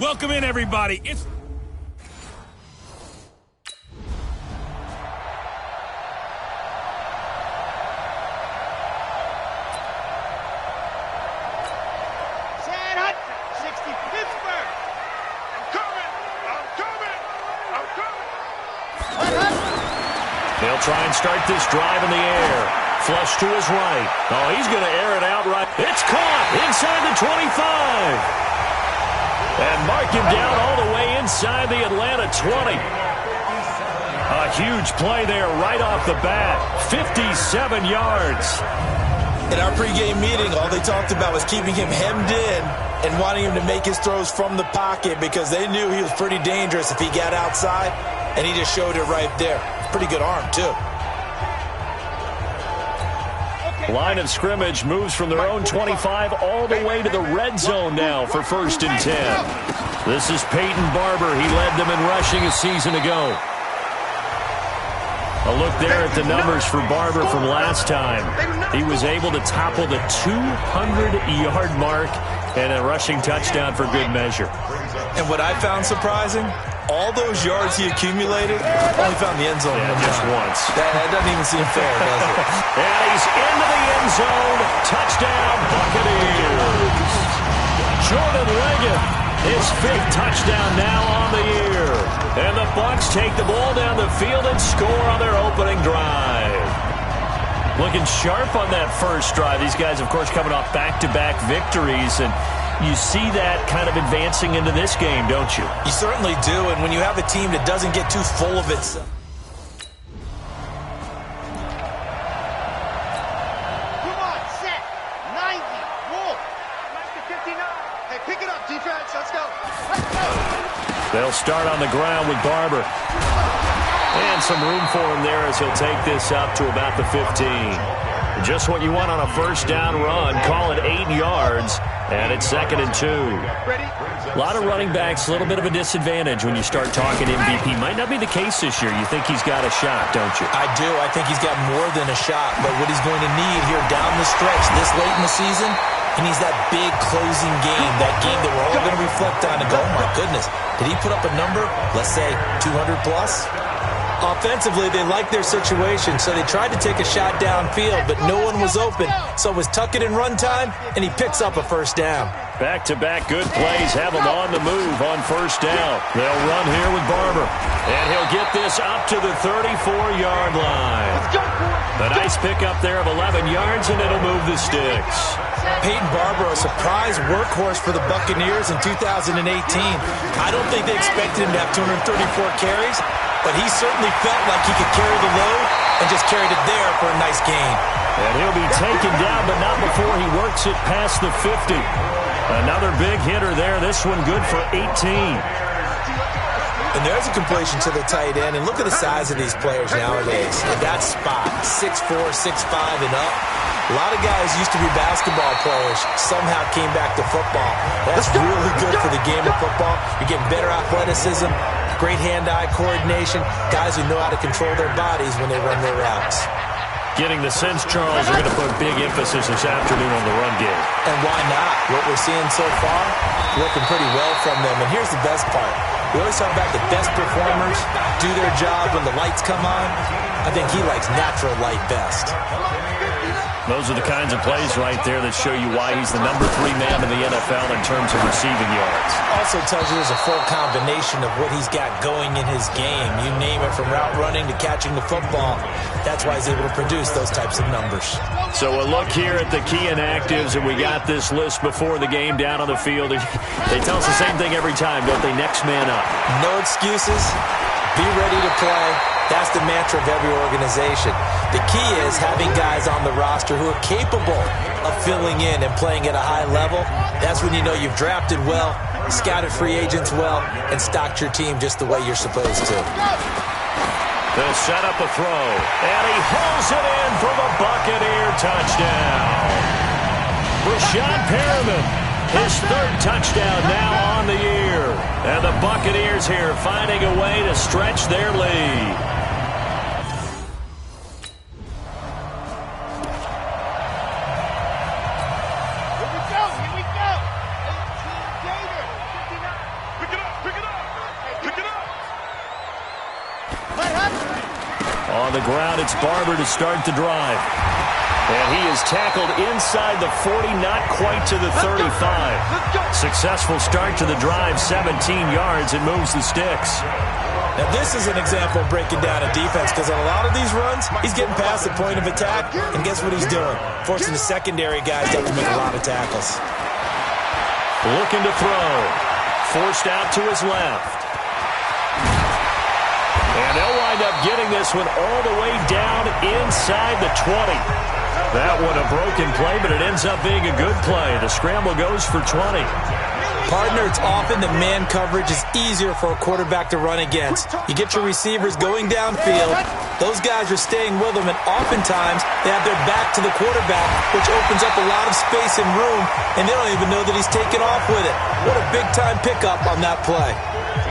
Welcome in, everybody. It's They'll try and start this drive in the air. Flush to his right. Oh, he's going to air it out right. It's caught inside the 25. And mark him down all the way inside the Atlanta 20. A huge play there right off the bat. 57 yards. In our pregame meeting, all they talked about was keeping him hemmed in and wanting him to make his throws from the pocket because they knew he was pretty dangerous if he got outside, and he just showed it right there. Pretty good arm, too. Line of scrimmage moves from their own 25 all the way to the red zone now for 1st and 10. This is Peyton Barber. He led them in rushing a season ago. A look there at the numbers for Barber from last time. He was able to topple the 200-yard mark and a rushing touchdown for good measure. And what I found surprising, all those yards he accumulated, only found the end zone just once. That doesn't even seem fair, does it? And he's into the end zone. Touchdown, Buccaneers. Jordan Leggett, his 5th touchdown now on the year. And the Bucs take the ball down the field and score on their opening drive. Looking sharp on that first drive. These guys, of course, coming off back-to-back victories, and you see that kind of advancing into this game, don't you? You certainly do, and when you have a team that doesn't get too full of itself. Come on, set, 90, roll. 59. Hey, pick it up, defense, let's go. Let's go. They'll start on the ground with Barber. And some room for him there as he'll take this up to about the 15. Just what you want on a first down run. Call it 8 yards. And it's 2nd and 2. A lot of running backs, a little bit of a disadvantage when you start talking MVP. Might not be the case this year. You think he's got a shot, don't you? I do. I think he's got more than a shot. But what he's going to need here down the stretch this late in the season, he needs that big closing game, that game that we're all going to reflect on and go, oh, my goodness, did he put up a number, let's say 200 plus? Offensively, they liked their situation, so they tried to take a shot downfield, but no one was open. So it was tuck it in run time, and he picks up a first down. Back-to-back good plays have him on the move on first down. They'll run here with Barber, and he'll get this up to the 34-yard line. A nice pickup there of 11 yards, and it'll move the sticks. Peyton Barber, a surprise workhorse for the Buccaneers in 2018. I don't think they expected him to have 234 carries, but he certainly felt like he could carry the load and just carried it there for a nice gain. And he'll be taken down, but not before he works it past the 50. Another big hitter there. This one good for 18. And there's a completion to the tight end. And look at the size of these players nowadays. In that spot, 6'4", 6'5", and up. A lot of guys used to be basketball players, somehow came back to football. That's really good for the game of football. You're getting better athleticism, great hand-eye coordination, guys who know how to control their bodies when they run their routes. Getting the sense, Charles, are going to put big emphasis this afternoon on the run game. And why not? What we're seeing so far, working pretty well from them. And here's the best part. We always talk about the best performers do their job when the lights come on. I think he likes natural light best. Those are the kinds of plays right there that show you why he's the number 3 man in the NFL in terms of receiving yards. Also tells you there's a full combination of what he's got going in his game. You name it, from route running to catching the football. That's why he's able to produce those types of numbers. So a look here at the key inactives, and we got this list before the game down on the field. They tell us the same thing every time, don't they? Next man up. No excuses. Be ready to play. That's the mantra of every organization. The key is having guys on the roster who are capable of filling in and playing at a high level. That's when you know you've drafted well, scouted free agents well, and stocked your team just the way you're supposed to. They'll set up a throw, and he hauls it in for the Buccaneer touchdown. Rashad Perriman, his 3rd touchdown now on the year. And the Buccaneers here finding a way to stretch their lead. the ground, it's Barber to start the drive. And he is tackled inside the 40, not quite to the 35. Successful start to the drive, 17 yards, and moves the sticks. Now, this is an example of breaking down a defense, because on a lot of these runs, he's getting past the point of attack, and guess what he's doing? Forcing the secondary guys to have to make a lot of tackles. Looking to throw. Forced out to his left. And they'll wind up getting this one all the way down inside the 20. That one a broken play, but it ends up being a good play. The scramble goes for 20. Partner, it's often that man coverage is easier for a quarterback to run against. You get your receivers going downfield. Those guys are staying with them, and oftentimes they have their back to the quarterback, which opens up a lot of space and room, and they don't even know that he's taken off with it. What a big-time pickup on that play.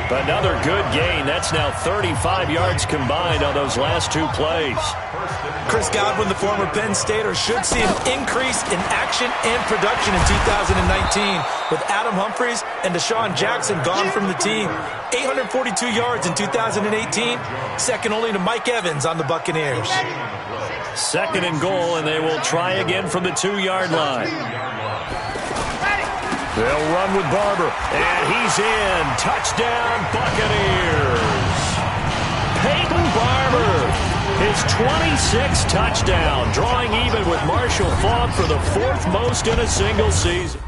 Another good gain. That's now 35 yards combined on those last two plays. Chris Godwin, the former Penn Stater, should see an increase in action and production in 2019 with Adam Humphries and Deshaun Jackson gone from the team. 842 yards in 2018, second only to Mike Evans on the Buccaneers. Second and goal, and they will try again from the 2-yard line. They'll run with Barber, and he's in. Touchdown, Buccaneers. Peyton Barber, his 26th touchdown, drawing even with Marshall Faulk for the 4th most in a single season.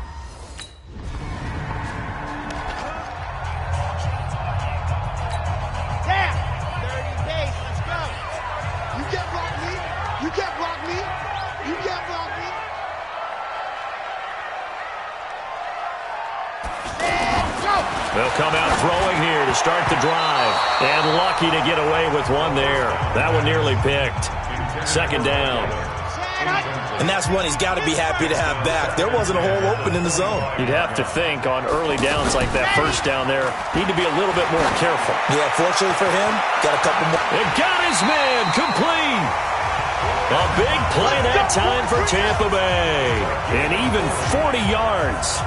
Damn! 30 days, let's go. You can't block me. You can't block me. You can't block me. They'll come out throwing here to start the drive. And lucky to get away with one there. That one nearly picked. Second down. And that's one he's got to be happy to have back. There wasn't a hole open in the zone. You'd have to think on early downs like that first down there, need to be a little bit more careful. Yeah, fortunately for him, got a couple more. It got his man complete. A big play that time for Tampa Bay. And even 40 yards.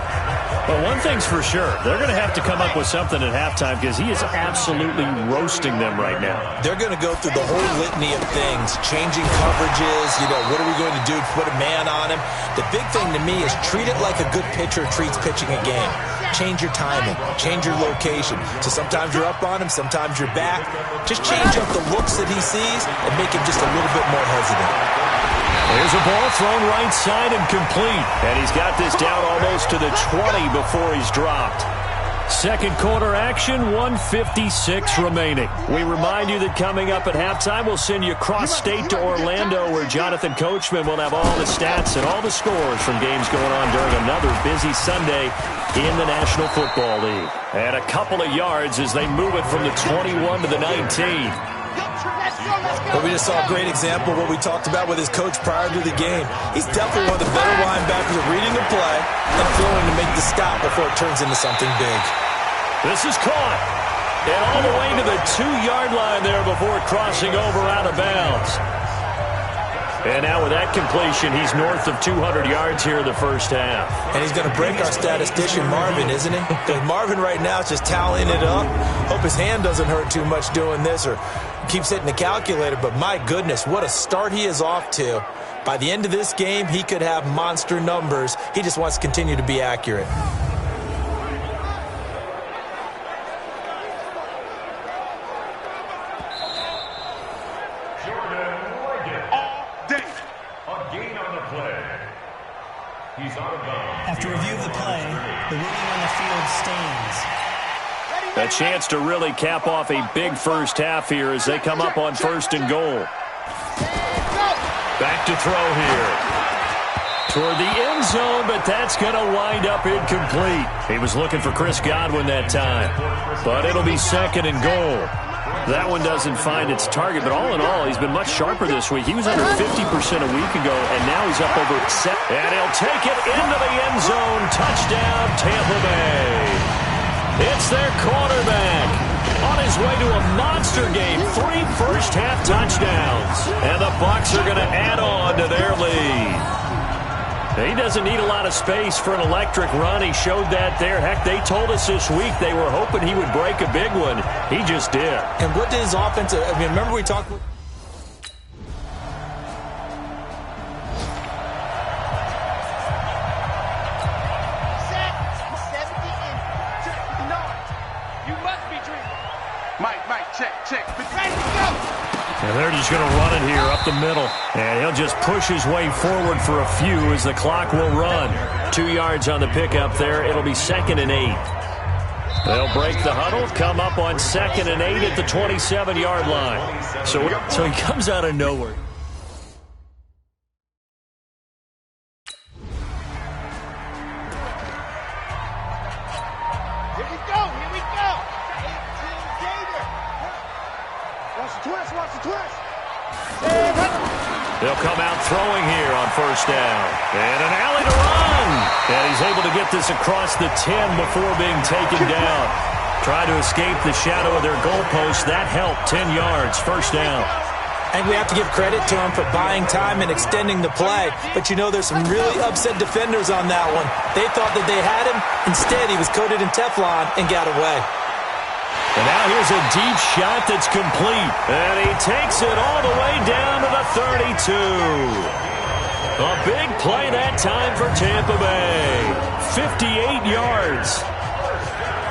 But one thing's for sure, they're going to have to come up with something at halftime because he is absolutely roasting them right now. They're going to go through the whole litany of things, changing coverages, what are we going to do to put a man on him? The big thing to me is treat it like a good pitcher treats pitching a game. Change your timing, change your location. So sometimes you're up on him, sometimes you're back. Just change up the looks that he sees and make him just a little bit more hesitant. There's a ball thrown right side and complete. And he's got this down almost to the 20 before he's dropped. Second quarter action, 1:56 remaining. We remind you that coming up at halftime, we'll send you cross-state to Orlando, where Jonathan Coachman will have all the stats and all the scores from games going on during another busy Sunday in the National Football League. And a couple of yards as they move it from the 21 to the 19. But we just saw a great example of what we talked about with his coach prior to the game. He's definitely one of the better linebackers at reading the play and throwing to make the stop before it turns into something big. This is caught. And all the way to the 2-yard line there before crossing over out of bounds. And now with that completion, he's north of 200 yards here in the first half. And he's going to break our statistician, Marvin, isn't he? Because Marvin right now is just tallying it up. Hope his hand doesn't hurt too much doing this or keeps hitting the calculator. But my goodness, what a start he is off to. By the end of this game, he could have monster numbers. He just wants to continue to be accurate. After review of the play, the ruling on the field stands. A chance to really cap off a big first half here as they come up on first and goal. Back to throw here. Toward the end zone, but that's going to wind up incomplete. He was looking for Chris Godwin that time. But it'll be second and goal. That one doesn't find its target, but all in all, he's been much sharper this week. He was under 50% a week ago, and now he's up over 7. And he'll take it into the end zone. Touchdown, Tampa Bay. It's their quarterback on his way to a monster game. 3 first-half touchdowns. And the Bucs are going to add on to their lead. He doesn't need a lot of space for an electric run. He showed that there. Heck, they told us this week they were hoping he would break a big one. He just did. And what did his offense, remember we talked And they're just going to run it here up the middle. And he'll just push his way forward for a few as the clock will run. 2 yards on the pickup there. It'll be 2nd and 8. They'll break the huddle, come up on 2nd and 8 at the 27-yard line. So he comes out of nowhere. Here we go. 18 Gator. Watch the twist. They'll come out throwing here on 1st down. And an alley to run. And he's able to get this across the 10 before being taken down. Try to escape the shadow of their goalpost. That helped. 10 yards, 1st down. And we have to give credit to him for buying time and extending the play. But, you know, there's some really upset defenders on that one. They thought that they had him. Instead, he was coated in Teflon and got away. And now here's a deep shot that's complete. And he takes it all the way down to the 32. A big play that time for Tampa Bay. 58 yards.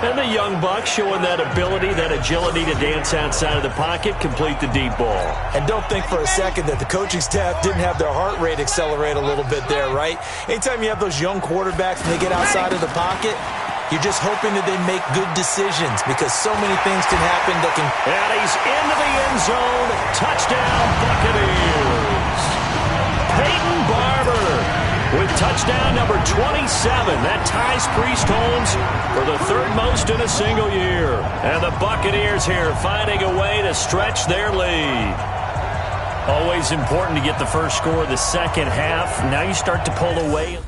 And the young buck showing that ability, that agility to dance outside of the pocket, complete the deep ball. And don't think for a second that the coaching staff didn't have their heart rate accelerate a little bit there, right? Anytime you have those young quarterbacks and they get outside of the pocket, you're just hoping that they make good decisions because so many things can happen that can... And he's into the end zone. Touchdown, Buccaneers. Peyton Barber with touchdown number 27. That ties Priest Holmes for the 3rd most in a single year. And the Buccaneers here finding a way to stretch their lead. Always important to get the first score of the second half. Now you start to pull away.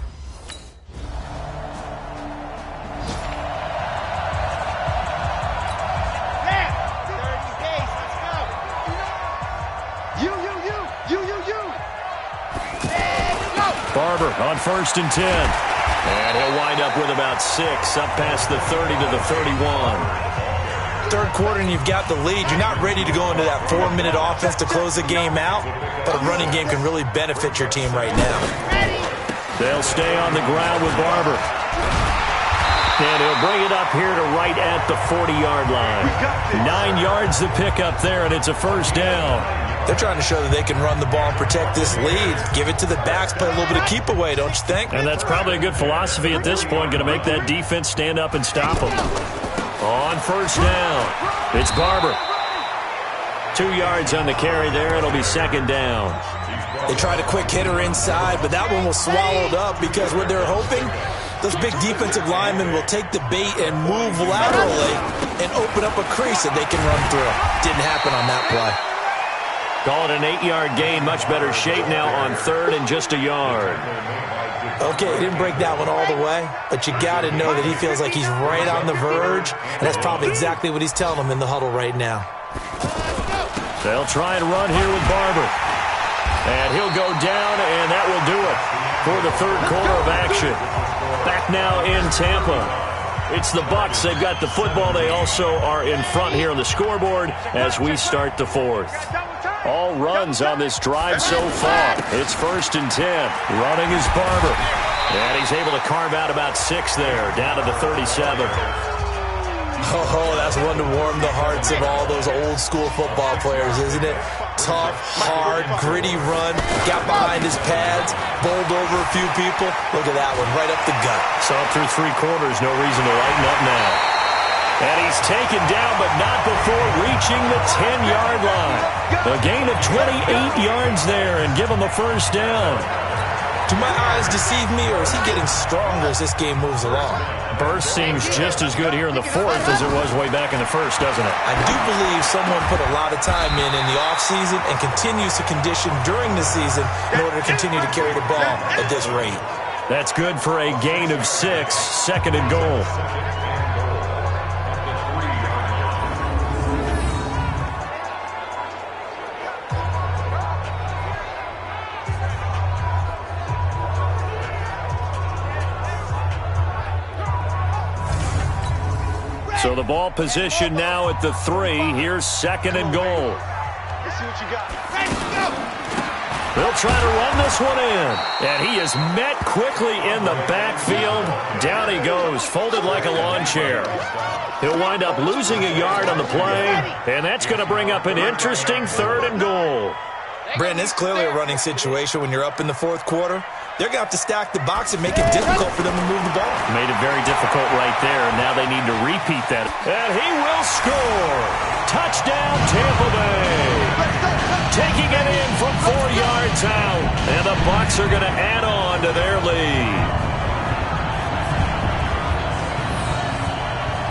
Barber on 1st and 10. And he'll wind up with about 6, up past the 30 to the 31. 3rd quarter and you've got the lead. You're not ready to go into that 4-minute offense to close the game out, but a running game can really benefit your team right now. They'll stay on the ground with Barber. And he'll bring it up here to right at the 40-yard line. 9 yards to pick up there, and it's a 1st down. They're trying to show that they can run the ball and protect this lead. Give it to the backs, play a little bit of keep away, don't you think? And that's probably a good philosophy at this point, going to make that defense stand up and stop them. On 1st down, it's Barber. 2 yards on the carry there. It'll be 2nd down. They tried a quick hitter inside, but that one was swallowed up because what they're hoping, those big defensive linemen will take the bait and move laterally and open up a crease that they can run through. Didn't happen on that play. Call it an 8-yard gain. Much better shape now on 3rd and just a yard. Okay, he didn't break that one all the way, but you got to know that he feels like he's right on the verge, and that's probably exactly what he's telling them in the huddle right now. They'll try and run here with Barber. And he'll go down, and that will do it for the 3rd quarter of action. Back now in Tampa. It's the Bucs. They've got the football. They also are in front here on the scoreboard as we start the 4th. All runs on this drive so far. It's 1st and 10. Running is Barber. And he's able to carve out about 6 there, down to the 37. Oh, that's one to warm the hearts of all those old school football players, isn't it? Tough, hard, gritty run. Got behind his pads, bowled over a few people. Look at that one, right up the gut. Saw it through 3 quarters. No reason to lighten up now. And he's taken down, but not before reaching the 10-yard line. A gain of 28 yards there and give him a 1st down. Do my eyes deceive me, or is he getting stronger as this game moves along? Burst seems just as good here in the 4th as it was way back in the 1st, doesn't it? I do believe someone put a lot of time in the offseason and continues to condition during the season in order to continue to carry the ball at this rate. That's good for a gain of 6, 2nd and goal. So the ball position now at the 3. Here's 2nd and goal. Let's see what you got. Ready, go! They'll try to run this one in. And he is met quickly in the backfield. Down he goes, folded like a lawn chair. He'll wind up losing a yard on the play, and that's going to bring up an interesting 3rd and goal. Brandon, it's clearly a running situation when you're up in the 4th quarter. They're going to have to stack the box and make it difficult for them to move the ball. Made it very difficult right there. Now they need to repeat that. And he will score. Touchdown, Tampa Bay. Taking it in from 4 yards out. And the Bucs are going to add on to their lead.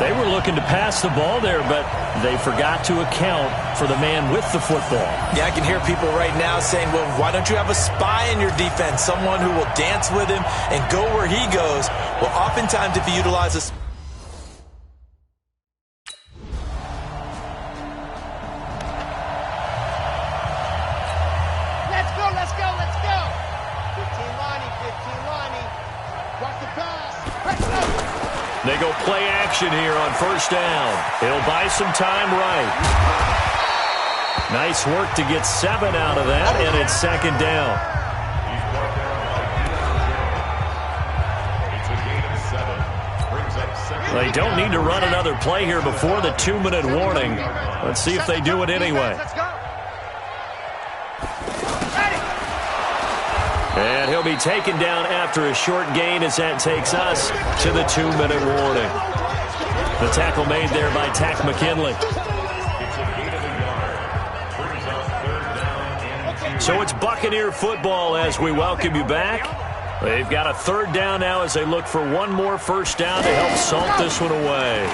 They were looking to pass the ball there, but they forgot to account for the man with the football. Yeah, I can hear people right now saying, well, why don't you have a spy in your defense, someone who will dance with him and go where he goes? Well, oftentimes if you utilize a Let's go. 15 Lonnie. Watch the pass. Let's go. They go play action here on 1st down. He'll buy some time right. Nice work to get 7 out of that, and it's 2nd down. They don't need to run another play here before the 2-minute warning. Let's see if they do it anyway. And he'll be taken down after a short gain as that takes us to the 2-minute warning. The tackle made there by Tack McKinley. So it's Buccaneer football as we welcome you back. They've got a 3rd down now as they look for one more 1st down to help salt this one away.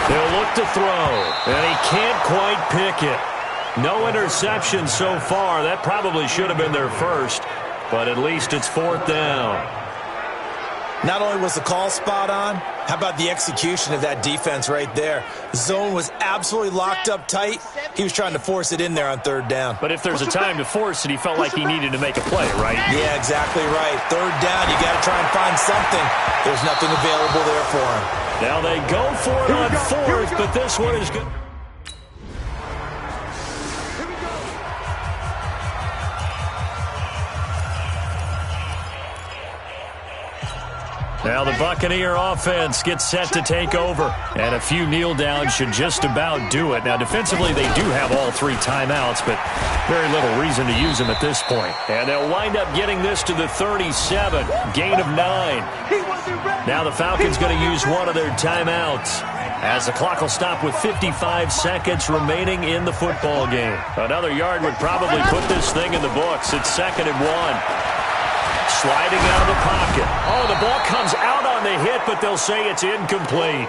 They'll look to throw, and he can't quite pick it. No interception so far. That probably should have been their first, but at least it's 4th down. Not only was the call spot on, how about the execution of that defense right there? The zone was absolutely locked up tight. He was trying to force it in there on 3rd down. But if there's a time to force it, he felt like he needed to make a play, right? Yeah, exactly right. 3rd down, you got to try and find something. There's nothing available there for him. Now they go for it on 4th, but this one is good. Now the Buccaneer offense gets set to take over, and a few kneel downs should just about do it. Now defensively they do have all 3 timeouts, but very little reason to use them at this point. And they'll wind up getting this to the 37, gain of 9. Now the Falcons going to use one of their timeouts as the clock will stop with 55 seconds remaining in the football game. Another yard would probably put this thing in the books. It's 2nd and 1. Sliding out of the pocket. Oh, the ball comes out on the hit, but they'll say it's incomplete.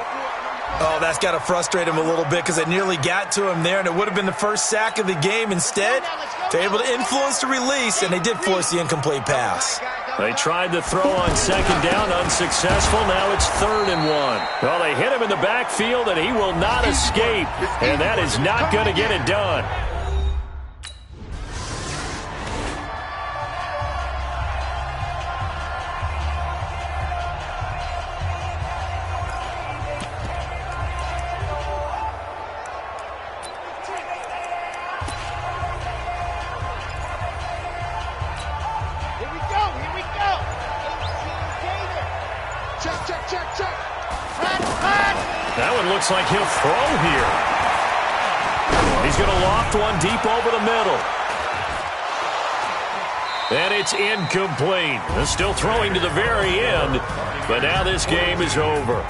Oh, that's got to frustrate him a little bit because they nearly got to him there, and it would have been the first sack of the game. Instead, they're able to influence the release, and they did force the incomplete pass. They tried to throw on 2nd down, unsuccessful. Now it's 3rd and 1. Well, they hit him in the backfield, and he will not escape, and that is not going to get it done. That one looks like he'll throw here. He's going to loft one deep over the middle. And it's incomplete. They're still throwing to the very end, but now this game is over.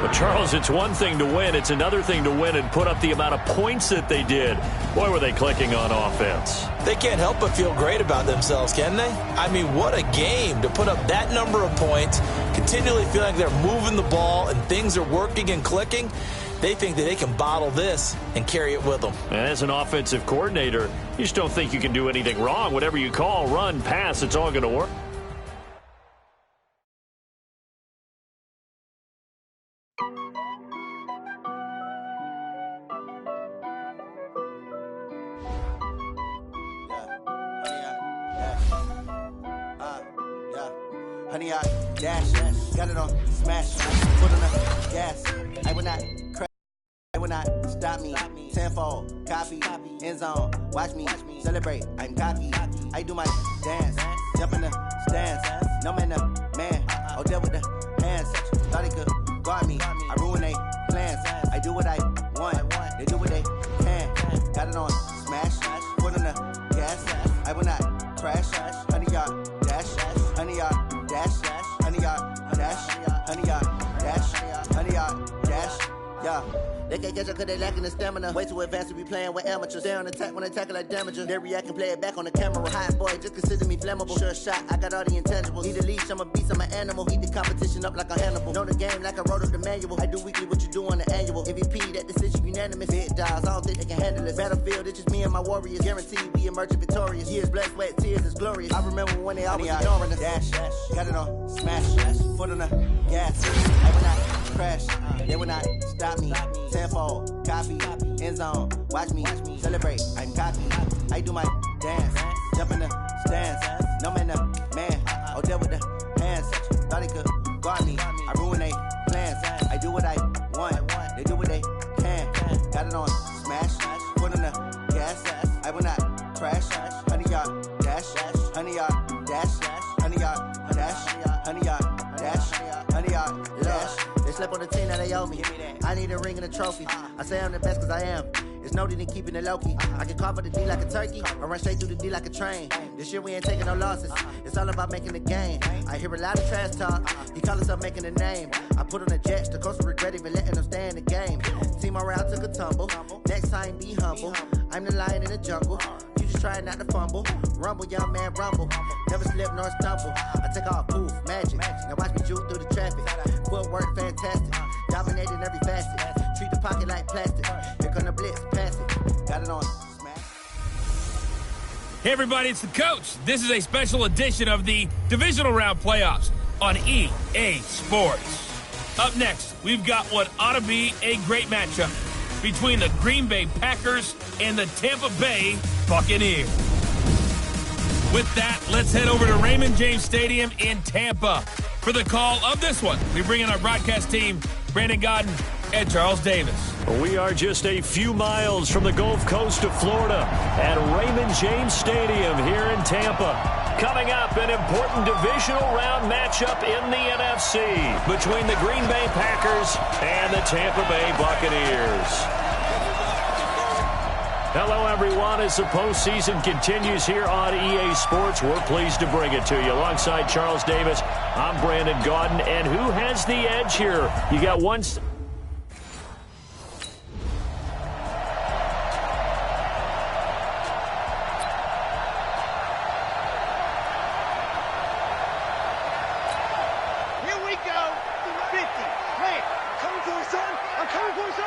But, Charles, it's one thing to win. It's another thing to win and put up the amount of points that they did. Boy, were they clicking on offense. They can't help but feel great about themselves, can they? I mean, what a game to put up that number of points, continually feel like they're moving the ball and things are working and clicking. They think that they can bottle this and carry it with them. And as an offensive coordinator, you just don't think you can do anything wrong. Whatever you call, run, pass, it's all going to work. Honey, I dash, got it on smash, foot on the gas. I would not crash. They will not stop me. Tenfold, copy, end zone. Watch me celebrate. I'm cocky. I do my dance, jump in the stands. No man, man. Oh, deal with the hands. Thought he could guard me. I ruin they plans. I do what I want. They do what they can. Got it on smash. Put on the gas. I will not crash. 100-yard dash. 100-yard dash. 100-yard dash. 100-yard dash. 100-yard dash. Yeah. They can't catch up cause they lacking the stamina. Way too advanced to be playing with amateurs. Stay on attack when they tackle like damager. They react and play it back on the camera. Hot boy, just consider me flammable. Sure shot, I got all the intangibles. Need a leash, I'm a beast, I'm an animal. Heat the competition up like a Hannibal. Know the game like I wrote up the manual. I do weekly what you do on the annual. MVP, that decision unanimous. Big dials, I don't think they can handle it. Battlefield, it's just me and my warriors. Guaranteed we emerging victorious. Years, blood, sweat, tears, it's glorious. I remember when they always ignoring us. Dash, got it on smash. Foot on the gas. I will not crash. They will not stop me. Tenfold, copy, end zone. Watch me celebrate. I'm cocky. I do my dance, jump in the stands. No man, man. Oh, deal with the hands. Thought he could guard me. I ruin they plans. I do what I want. They do what they can. Got it on smash. Put on the gas. I will not crash. 100-yard dash. 100-yard dash. 100-yard dash. 100-yard dash. 100-yard dash. They slept on the team that they owe me. I need a ring and a trophy. I say I'm the best cause I am. It's noted in keeping it low-key. I can carve for the D like a turkey, or run straight through the D like a train. This year we ain't taking no losses. It's all about making the game. I hear a lot of trash talk. He call himself making a name. I put on the Jets. The coach will regret even letting them stay in the game. Team morale took a tumble. Next time be humble. I'm the lion in the jungle. You just trying not to fumble. Rumble, young man, rumble. Never slip nor stumble. I take off, poof, magic. Now watch me juke through the traffic. Footwork fantastic. Dominating every facet. Treat the pocket like plastic. Here come the blitz, pass it. Got it on smash. Hey everybody, it's the coach. This is a special edition of the Divisional Round Playoffs on EA Sports. Up next, we've got what ought to be a great matchup between the Green Bay Packers and the Tampa Bay Buccaneers. With that, let's head over to Raymond James Stadium in Tampa for the call of this one. We bring in our broadcast team, Brandon Godden and Charles Davis. We are just a few miles from the Gulf Coast of Florida at Raymond James Stadium here in Tampa. Coming up, an important divisional round matchup in the NFC between the Green Bay Packers and the Tampa Bay Buccaneers. Hello, everyone. As the postseason continues here on EA Sports, we're pleased to bring it to you. Alongside Charles Davis, I'm Brandon Gaudin. And who has the edge here? You got one... Here we go. 50. Hey, coming for you, son. I'm coming for you, son.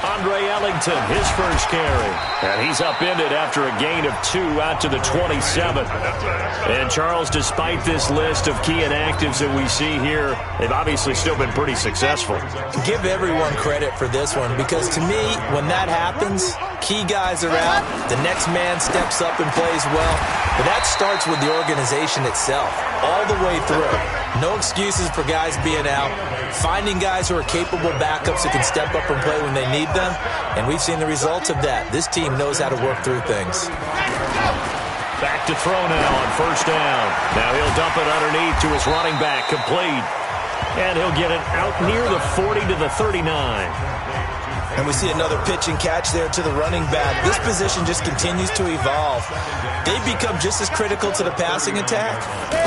Andre Ellington, his first carry. And he's upended after a gain of 2 out to the 27. And Charles, despite this list of key inactives that we see here, they've obviously still been pretty successful. Give everyone credit for this one, because to me, when that happens, key guys are out, the next man steps up and plays well. But that starts with the organization itself, all the way through. No excuses for guys being out, finding guys who are capable backups who can step up and play when they need them, and we've seen the results of that. This team knows how to work through things. Back to throw now on first down. Now he'll dump it underneath to his running back, complete. And he'll get it out near the 40 to the 39. And we see another pitch and catch there to the running back. This position just continues to evolve. They become just as critical to the passing attack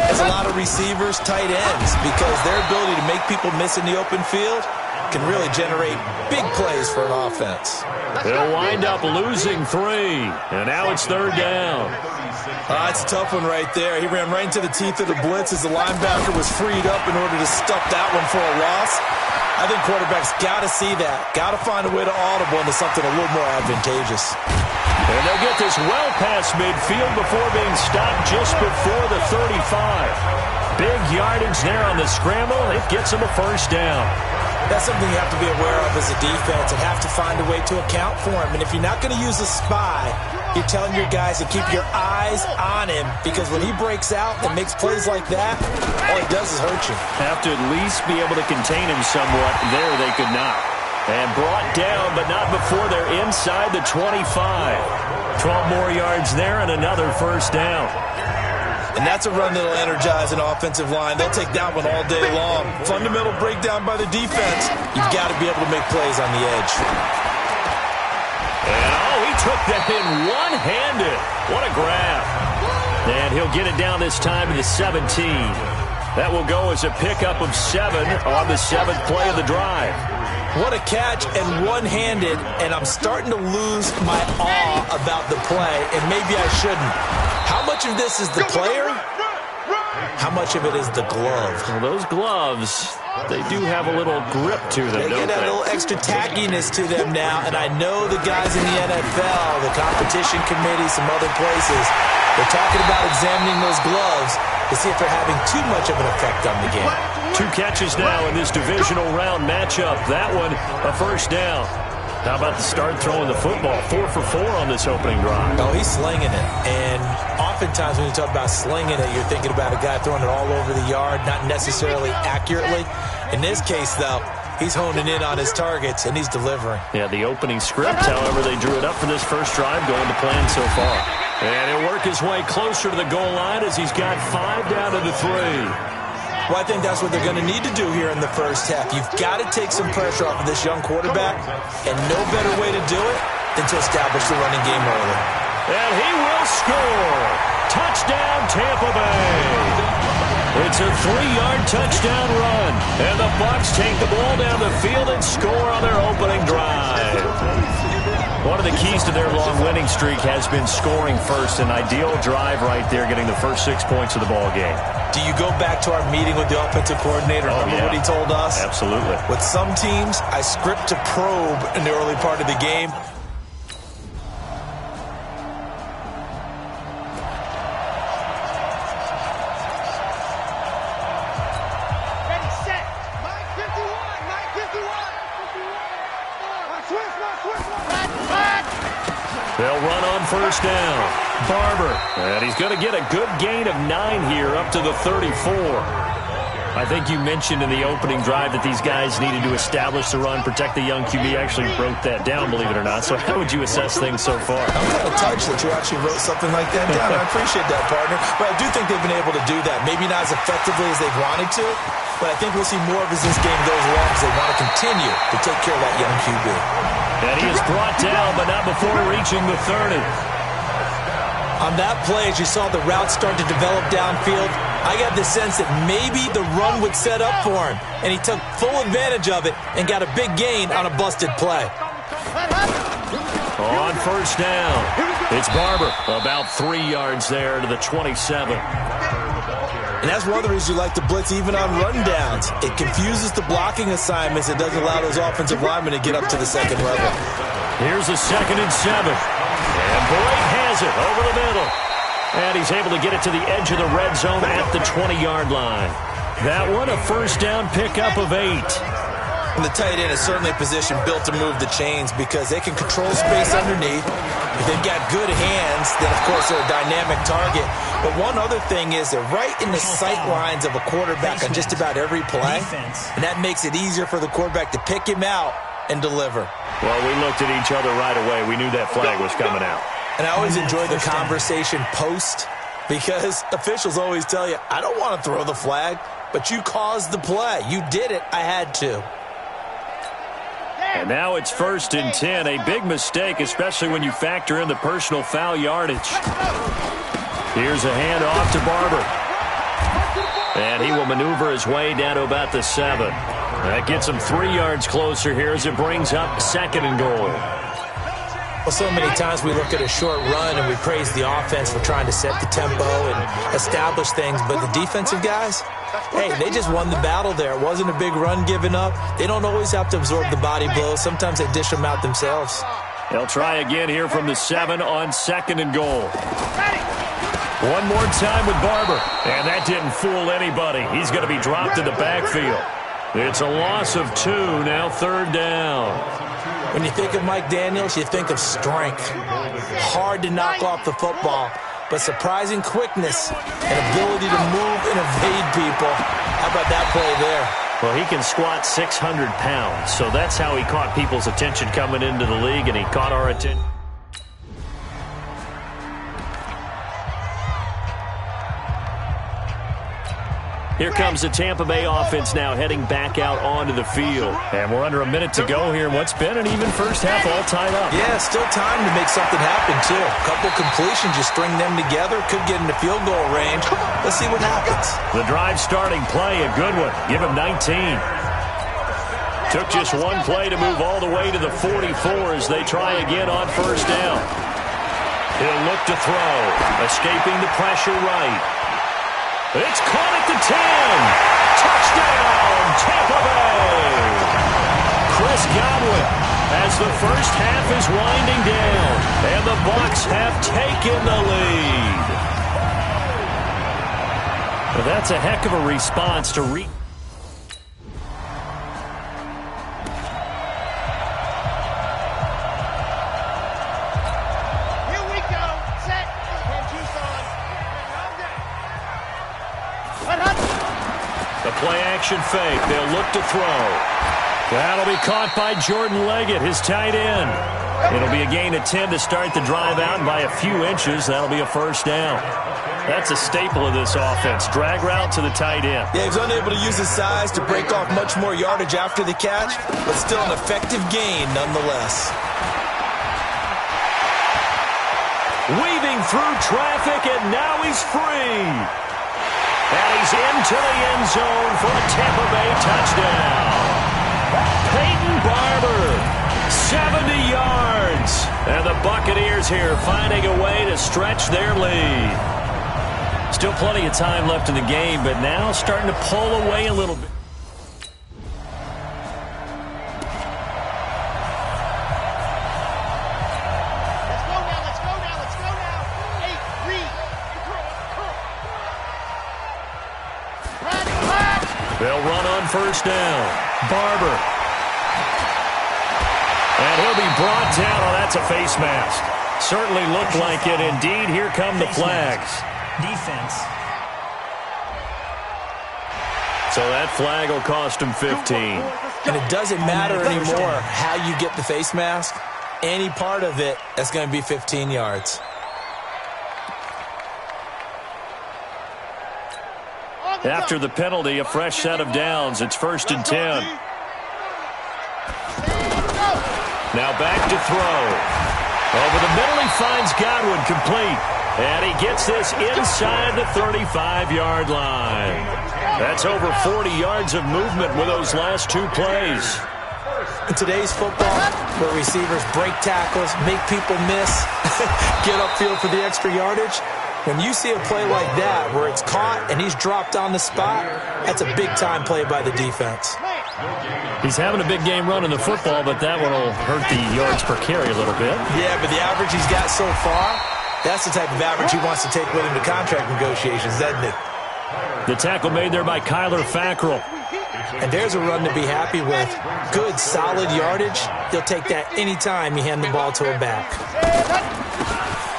as a lot of receivers, tight ends, because their ability to make people miss in the open field can really generate big plays for an offense. They'll wind up losing 3, and now it's third down. It's a tough one right there. He ran right into the teeth of the blitz as the linebacker was freed up in order to stuff that one for a loss. I think quarterbacks got to see that, got to find a way to audible into something a little more advantageous. And they'll get this well past midfield before being stopped just before the 35. Big yardage there on the scramble. It gets them a first down. That's something you have to be aware of as a defense and have to find a way to account for him. And if you're not going to use a spy, You're telling your guys to keep your eyes on him because when he breaks out and makes plays like that, all he does is hurt you. Have to at least be able to contain him somewhat. There they could not. And brought down, but not before they're inside the 25. 12 more yards there and another first down. And that's a run that'll energize an offensive line. They'll take that one all day long. Fundamental breakdown by the defense. You've got to be able to make plays on the edge. And, he took that in one-handed. What a grab. And he'll get it down this time to the 17. That will go as a pickup of 7 on the 7th play of the drive. What a catch and one-handed, and I'm starting to lose my awe about the play, and maybe I shouldn't. How much of this is the player? How much of it is the glove? Well, those gloves, they do have a little grip to them, They don't get they? a little extra tackiness to them now, and I know the guys in the NFL, the competition committee, some other places, they're talking about examining those gloves to see if they're having too much of an effect on the game. 2 catches now in this divisional round matchup. That one, a first down. How about the start throwing the football? 4 for 4 on this opening drive. Oh, he's slinging it. And oftentimes when you talk about slinging it, you're thinking about a guy throwing it all over the yard, not necessarily accurately. In this case, though, he's honing in on his targets, and he's delivering. Yeah, the opening script, however, they drew it up for this first drive, going to plan so far. And he'll work his way closer to the goal line as he's got 5 down to the 3. Well, I think that's what they're going to need to do here in the first half. You've got to take some pressure off of this young quarterback, and no better way to do it than to establish the running game early. And he will score. Touchdown, Tampa Bay. It's a 3-yard touchdown run, and the Bucs take the ball down the field and score on their opening drive. One of the keys to their long winning streak has been scoring first. An ideal drive right there, getting the first 6 points of the ball game. Do you go back to our meeting with the offensive coordinator? Remember what he told us? Absolutely. With some teams, I script to probe in the early part of the game. Ready, set. Mike 51. Mike 51. Switch. Back. They'll run on first down. Barber. And he's going to get a good gain of 9 here up to the 34. I think you mentioned in the opening drive that these guys needed to establish the run, protect the young QB. Actually broke that down, believe it or not. So how would you assess things so far? I'm kind of touched that you actually wrote something like that down. I appreciate that, partner. But I do think they've been able to do that. Maybe not as effectively as they've wanted to, but I think we'll see more of as this game goes along because they want to continue to take care of that young QB. And he is brought down, but not before reaching the 30. On that play, as you saw the route start to develop downfield, I got the sense that maybe the run would set up for him, and he took full advantage of it and got a big gain on a busted play. On first down, it's Barber, about 3 yards there to the 27. And that's one of the reasons you like to blitz even on rundowns. It confuses the blocking assignments. It doesn't allow those offensive linemen to get up to the second level. Here's a 2nd and 7. And Boyd has it over the middle. And he's able to get it to the edge of the red zone at the 20-yard line. That one, a first down pickup of 8. And the tight end is certainly a position built to move the chains because they can control space underneath. If they've got good hands, then, of course, they're a dynamic target. But one other thing is they're right in the sight lines of a quarterback on just about every play. And that makes it easier for the quarterback to pick him out and deliver. Well, we looked at each other right away. We knew that flag was coming out. And I always enjoy the conversation post because officials always tell you, I don't want to throw the flag, but you caused the play. You did it. I had to. And now it's 1st and 10. A big mistake, especially when you factor in the personal foul yardage. Here's a handoff to Barber. And he will maneuver his way down to about the 7. That gets him 3 yards closer here as it brings up 2nd and goal. Well, so many times we look at a short run and we praise the offense for trying to set the tempo and establish things, but the defensive guys, hey, they just won the battle there. It wasn't a big run given up. They don't always have to absorb the body blows. Sometimes they dish them out themselves. They'll try again here from the 7 on 2nd and goal. One more time with Barber, and that didn't fool anybody. He's going to be dropped in the backfield. It's a loss of 2, now 3rd down. When you think of Mike Daniels, you think of strength. Hard to knock off the football, but surprising quickness and ability to move and evade people. How about that play there? Well, he can squat 600 pounds, so that's how he caught people's attention coming into the league, and he caught our attention. Here comes the Tampa Bay offense now heading back out onto the field. And we're under a minute to go here in what's been an even first half, all tied up. Yeah, still time to make something happen, too. A couple completions, you string them together, could get into field goal range. Let's see what happens. The drive starting play, a good one. Give him 19. Took just one play to move all the way to the 44 as they try again on first down. He'll look to throw, escaping the pressure right. It's caught at the 10. Touchdown, Tampa Bay. Chris Godwin as the first half is winding down, and the Bucs have taken the lead. Well, that's a heck of a response to play-action fake. They'll look to throw. That'll be caught by Jordan Leggett, his tight end. It'll be a gain of 10 to start the drive out, and by a few inches, that'll be a first down. That's a staple of this offense. Drag route to the tight end. Yeah, he was unable to use his size to break off much more yardage after the catch, but still an effective gain nonetheless. Weaving through traffic, and now he's free. And he's into the end zone for a Tampa Bay touchdown. Peyton Barber, 70 yards. And the Buccaneers here finding a way to stretch their lead. Still plenty of time left in the game, but now starting to pull away a little bit. They'll run on first down. Barber. And he'll be brought down. Oh, that's a face mask. Certainly looked like it. Indeed, here come the flags. Defense. So that flag will cost him 15. And it doesn't matter anymore how you get the face mask. Any part of it, that's going to be 15 yards. After the penalty, a fresh set of downs. It's 1st and 10. Now back to throw. Over the middle, he finds Godwin complete. And he gets this inside the 35-yard line. That's over 40 yards of movement with those last two plays. In today's football, where receivers break tackles, make people miss, get upfield for the extra yardage, when you see a play like that where it's caught and he's dropped on the spot, that's a big-time play by the defense. He's having a big game running the football, but that one will hurt the yards per carry a little bit. Yeah, but the average he's got so far, that's the type of average he wants to take with him to contract negotiations, doesn't it? The tackle made there by Kyler Fackrell. And there's a run to be happy with. Good, solid yardage. He'll take that any time you hand the ball to a back.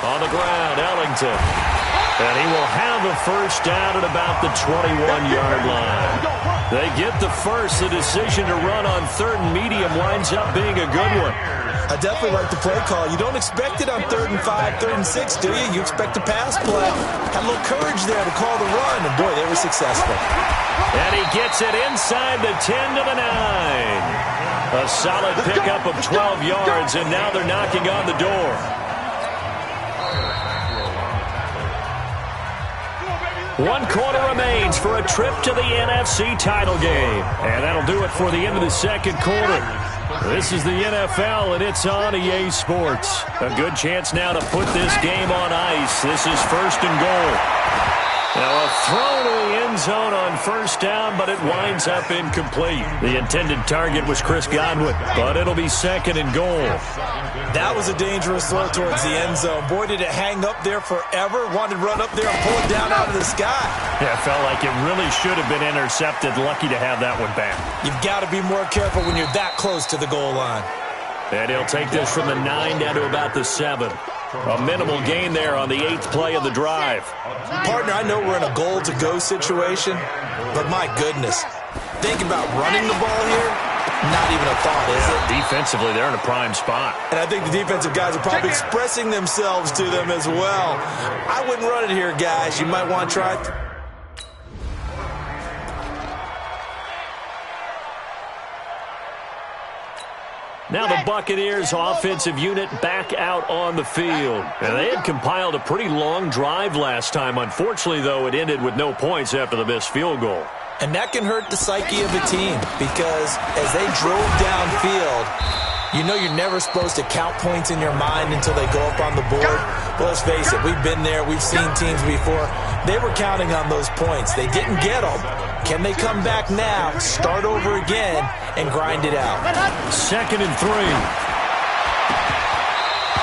On the ground, Ellington. And he will have a first down at about the 21-yard line. They get the first. The decision to run on 3rd and medium winds up being a good one. I definitely like the play call. You don't expect it on 3rd and 5, 3rd and 6, do you? You expect a pass play. Had a little courage there to call the run, and boy, they were successful. And he gets it inside the 10 to the 9. A solid pickup of 12 yards, and now they're knocking on the door. One quarter remains for a trip to the NFC title game. And that'll do it for the end of the second quarter. This is the NFL, and it's on EA Sports. A good chance now to put this game on ice. This is 1st and goal. Now a throw to the end zone on first down, but it winds up incomplete. The intended target was Chris Godwin, but it'll be 2nd and goal. That was a dangerous throw towards the end zone. Boy, did it hang up there forever. Wanted to run up there and pull it down out of the sky. Yeah, it felt like it really should have been intercepted. Lucky to have that one back. You've got to be more careful when you're that close to the goal line. And he'll take this from the 9 down to about the 7. A minimal gain there on the 8th play of the drive. Partner, I know we're in a goal-to-go situation, but my goodness, thinking about running the ball here, not even a thought, is it? Defensively, they're in a prime spot. And I think the defensive guys are probably expressing themselves to them as well. I wouldn't run it here, guys. You might want to try it. Now the Buccaneers offensive unit back out on the field. And they had compiled a pretty long drive last time. Unfortunately, though, it ended with no points after the missed field goal. And that can hurt the psyche of a team because as they drove downfield, you know you're never supposed to count points in your mind until they go up on the board. Well, let's face it, we've been there. We've seen teams before. They were counting on those points. They didn't get them. Can they come back now, start over again, and grind it out? 2nd and 3.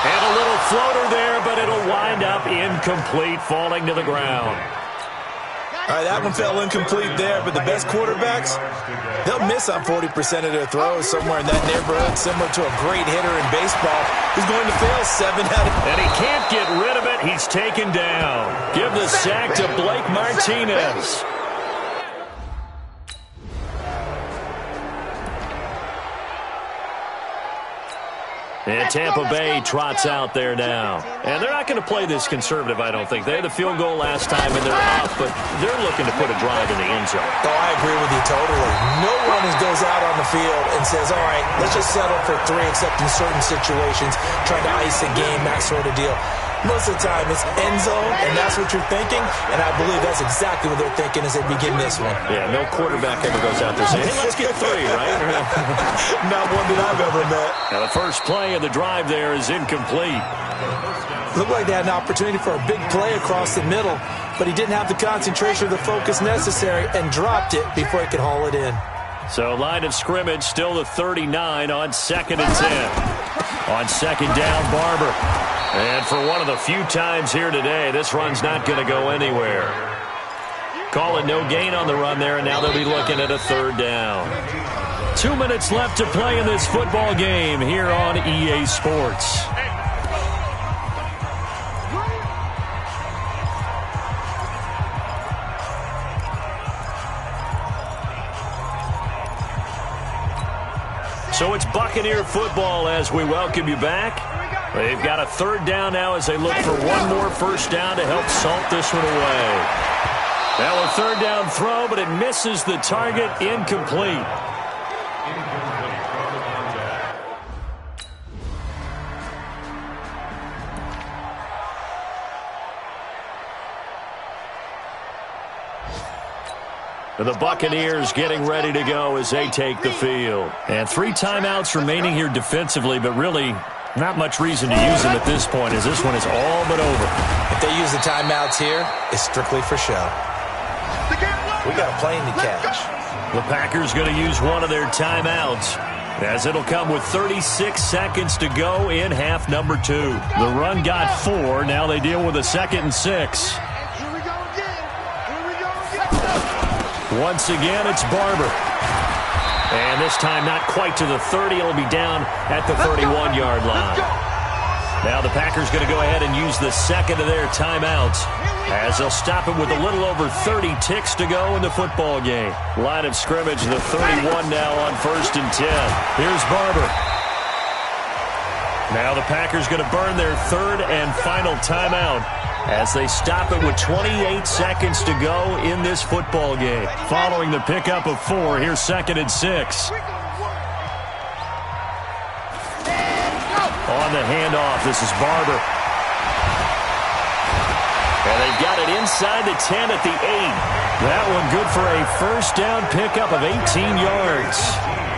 And a little floater there, but it'll wind up incomplete, falling to the ground. All right, that one fell incomplete there, but the best quarterbacks, they'll miss on 40% of their throws somewhere in that neighborhood, similar to a great hitter in baseball who's going to fail 7 out of... And he can't get rid of it. He's taken down. Give the sack to Blake Martinez. And Tampa Bay trots out there now. And they're not going to play this conservative, I don't think. They had the field goal last time, and they're up, but they're looking to put a drive in the end zone. Oh, I agree with you totally. No one goes out on the field and says, all right, let's just settle for 3, except in certain situations, trying to ice a game, that sort of deal. Most of the time, it's end zone, and that's what you're thinking, and I believe that's exactly what they're thinking as they begin this one. Yeah, no quarterback ever goes out there saying, hey, let's get 3, right? Not one that I've ever met. Now, the first play of the drive there is incomplete. Looked like they had an opportunity for a big play across the middle, but he didn't have the concentration or the focus necessary and dropped it before he could haul it in. So, line of scrimmage, still the 39 on 2nd and 10. On 2nd down, Barber. And for one of the few times here today, this run's not going to go anywhere. Call it no gain on the run there, and now they'll be looking at a 3rd down. 2 minutes left to play in this football game here on EA Sports. So it's Buccaneer football as we welcome you back. They've got a 3rd down now as they look for one more first down to help salt this one away. Now a 3rd down throw, but it misses the target, incomplete. The Buccaneers getting ready to go as they take the field. And 3 timeouts remaining here defensively, but really not much reason to use them at this point as this one is all but over. If they use the timeouts here, it's strictly for show. We got a plane to catch. The Packers going to use one of their timeouts as it'll come with 36 seconds to go in half number 2. The run got 4. Now they deal with a 2nd and 6. Once again, it's Barber. And this time not quite to the 30. It'll be down at the 31-yard line. Now the Packers going to go ahead and use the 2nd of their timeouts as they'll stop it with a little over 30 ticks to go in the football game. Line of scrimmage, the 31 now on 1st and 10. Here's Barber. Now the Packers going to burn their 3rd and final timeout as they stop it with 28 seconds to go in this football game. Following the pickup of 4, here's 2nd and 6. On the handoff, this is Barber. And they've got it inside the 10 at the 8. That one good for a first down pickup of 18 yards.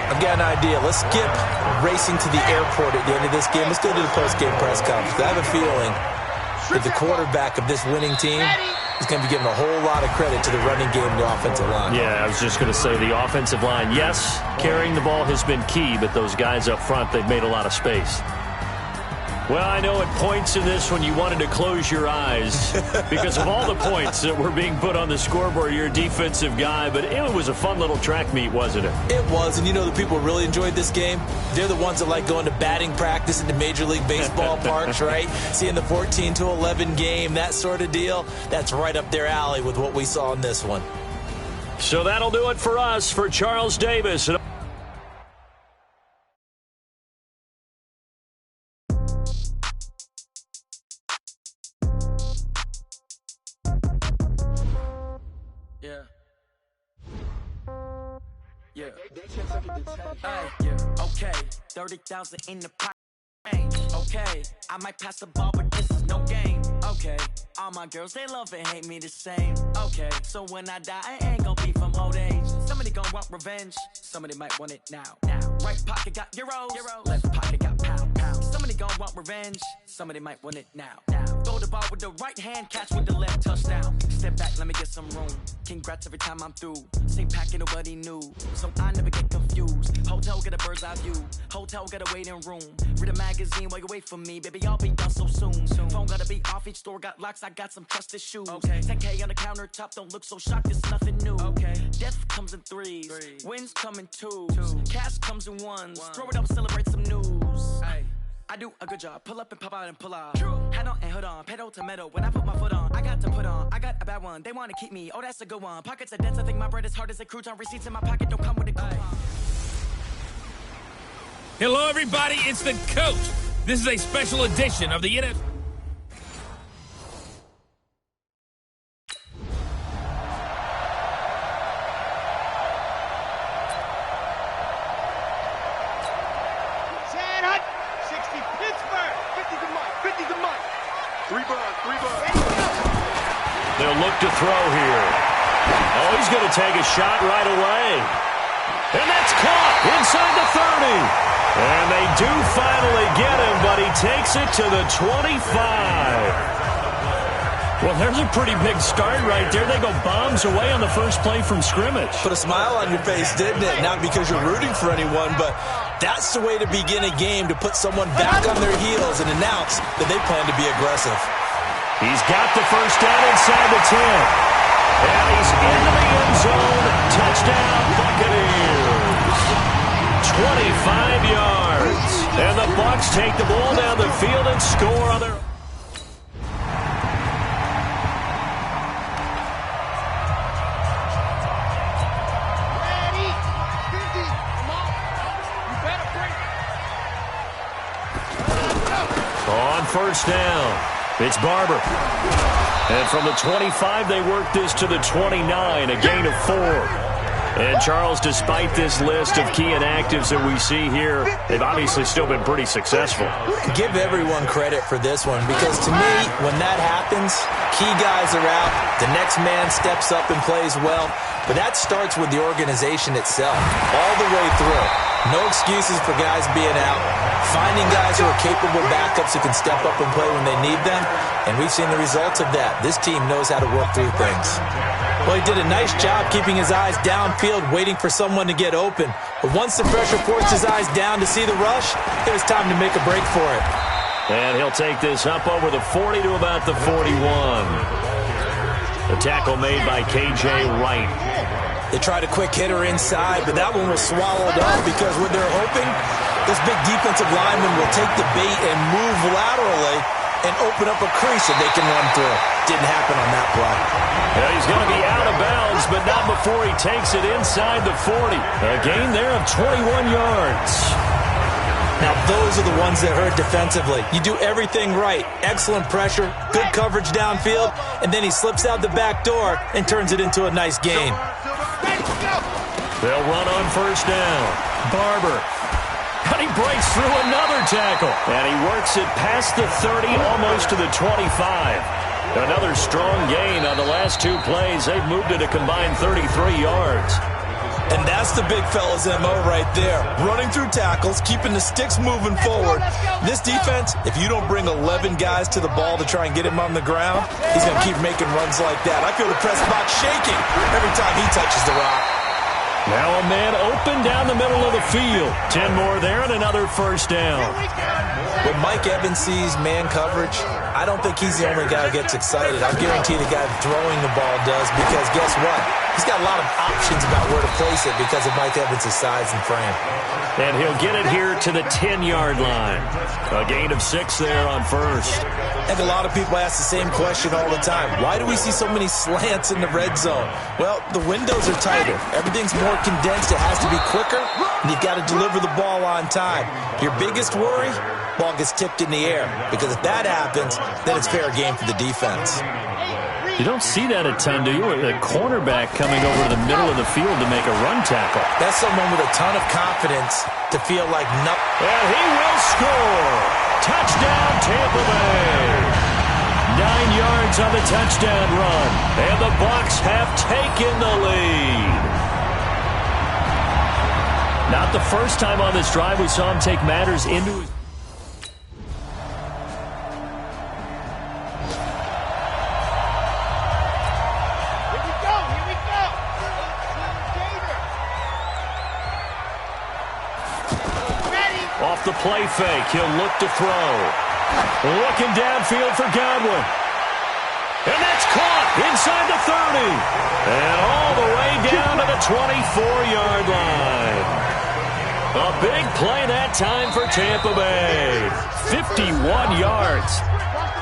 I've got an idea. Let's skip racing to the airport at the end of this game. Let's go to the post-game press conference. I have a feeling that the quarterback of this winning team is going to be giving a whole lot of credit to the running game and the offensive line. Yeah, I was just going to say the offensive line, yes, carrying the ball has been key, but those guys up front, they've made a lot of space. Well, I know at points in this one you wanted to close your eyes because of all the points that were being put on the scoreboard. You're a defensive guy, but it was a fun little track meet, wasn't it? It was, and you know the people who really enjoyed this game? They're the ones that like going to batting practice into Major League Baseball parks, right? Seeing the 14-11 game, that sort of deal. That's right up their alley with what we saw in this one. So that'll do it for us. For Charles Davis. Okay, 30,000 in the pocket. Okay, I might pass the ball, but this is no game. Okay, all my girls, they love and hate me the same. Okay, so when I die, I ain't gonna be from old age. Somebody gonna want revenge, somebody might want it now. Right pocket got euros, left pocket got pound. Somebody gonna want revenge, somebody might want it now. Throw the ball with the right hand, catch with the left, touchdown. Step back, let me get some room. Congrats every time I'm through. Same packet, nobody knew, so I never get confused. Hotel get a bird's eye view, hotel get a waiting room. Read a magazine while you wait for me, baby, I'll be done so soon. Phone gotta be off, each store got locks, I got some trusted shoes. 10K on the countertop, don't look so shocked, it's nothing new. Death comes in threes, wins come in twos, cash comes in ones. Throw it up, celebrate some news. I do a good job, pull up and pop out and pull out. Head on and hood on, pedal to metal. When I put my foot on, I got to put on. I got a bad one, they wanna keep me, oh that's a good one. Pockets are dense, I think my bread is hard as a crouton. Receipts in my pocket don't come with a coupon. Hello, everybody. It's the coach. This is a special edition of the NFL. San 60 Pittsburgh. 50 to Mike. 50 to Mike. 3 ball. They'll look to throw here. Oh, he's going to take a shot right away. And that's caught inside the 30. And they do finally get him, but he takes it to the 25. Well, there's a pretty big start right there. They go bombs away on the first play from scrimmage. Put a smile on your face, didn't it? Not because you're rooting for anyone, but that's the way to begin a game, to put someone back on their heels and announce that they plan to be aggressive. He's got the first down inside the 10. And he's into the end zone. Touchdown, Buccaneers. 25 yards. And the Bucs take the ball down the field and score on their... Ready. 50. Come on. You better break. On first down, it's Barber. And from the 25, they work this to the 29, a gain of 4. And, Charles, despite this list of key inactives that we see here, they've obviously still been pretty successful. Give everyone credit for this one, because to me, when that happens, key guys are out, the next man steps up and plays well, but that starts with the organization itself, all the way through. No excuses for guys being out, finding guys who are capable backups who can step up and play when they need them, and we've seen the results of that. This team knows how to work through things. Well, he did a nice job keeping his eyes downfield, waiting for someone to get open. But once the pressure forced his eyes down to see the rush, it was time to make a break for it. And he'll take this up over the 40 to about the 41. The tackle made by K.J. Wright. They tried a quick hitter inside, but that one was swallowed up because what they're hoping, this big defensive lineman will take the bait and move laterally and open up a crease that they can run through. Didn't happen on that play. Yeah, he's going to be out of bounds, but not before he takes it inside the 40. A gain there of 21 yards. Now, those are the ones that hurt defensively. You do everything right. Excellent pressure, good coverage downfield, and then he slips out the back door and turns it into a nice gain. They'll run on first down. Barber. And he breaks through another tackle. And he works it past the 30, almost to the 25. Another strong gain on the last two plays. They've moved it a combined 33 yards. And that's the big fella's MO right there. Running through tackles, keeping the sticks moving forward. This defense, if you don't bring 11 guys to the ball to try and get him on the ground, he's going to keep making runs like that. I feel the press box shaking every time he touches the rock. Now a man open down the middle of the field. 10 more there and another first down. When Mike Evans sees man coverage, I don't think he's the only guy who gets excited. I guarantee the guy throwing the ball does, because guess what? He's got a lot of options about where to place it because of Mike Evans' size and frame. And he'll get it here to the 10-yard line. A gain of 6 there on first. I think a lot of people ask the same question all the time. Why do we see so many slants in the red zone? Well, the windows are tighter. Everything's more condensed. It has to be quicker, and you've got to deliver the ball on time. Your biggest worry? Ball gets tipped in the air, because if that happens, then it's fair game for the defense. You don't see that a ton, do you? A cornerback coming over to the middle of the field to make a run tackle. That's someone with a ton of confidence to feel like nothing. And he will score. Touchdown, Tampa Bay. 9 yards on the touchdown run. And the Bucs have taken the lead. Not the first time on this drive we saw him take matters into his... Off the play fake, he'll look to throw. Looking downfield for Godwin. And that's caught inside the 30. And all the way down to the 24-yard line. A big play that time for Tampa Bay. 51 yards.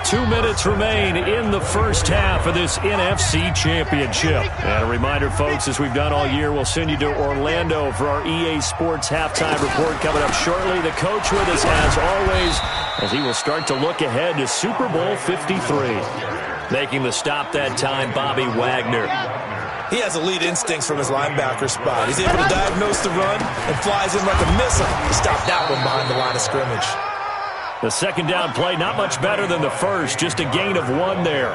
2 minutes remain in the first half of this NFC Championship. And a reminder, folks, as we've done all year, we'll send you to Orlando for our EA Sports halftime report coming up shortly. The coach with us, as always, as he will start to look ahead to Super Bowl 53. Making the stop that time, Bobby Wagner. He has elite instincts from his linebacker spot. He's able to diagnose the run and flies in like a missile to stop that one behind the line of scrimmage. The second down play, not much better than the first, just a gain of 1 there.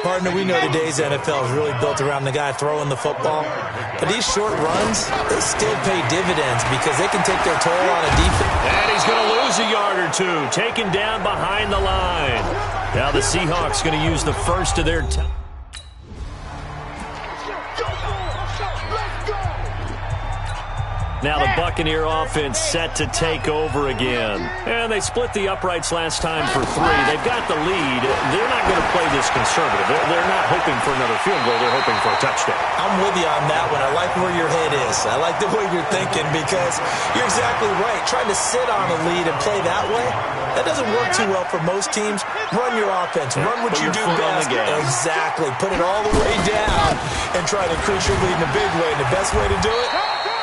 Partner, we know today's NFL is really built around the guy throwing the football. But these short runs, they still pay dividends because they can take their toll on a defense. And he's going to lose a yard or two, taken down behind the line. Now the Seahawks going to use the first of their time. Now the Buccaneer offense set to take over again. And they split the uprights last time for 3. They've got the lead. They're not going to play this conservative. They're not hoping for another field goal. They're hoping for a touchdown. I'm with you on that one. I like where your head is. I like the way you're thinking, because you're exactly right. Trying to sit on a lead and play that way, that doesn't work too well for most teams. Run your offense. Run what you do best. Exactly. Put it all the way down and try to increase your lead in a big way. And the best way to do it?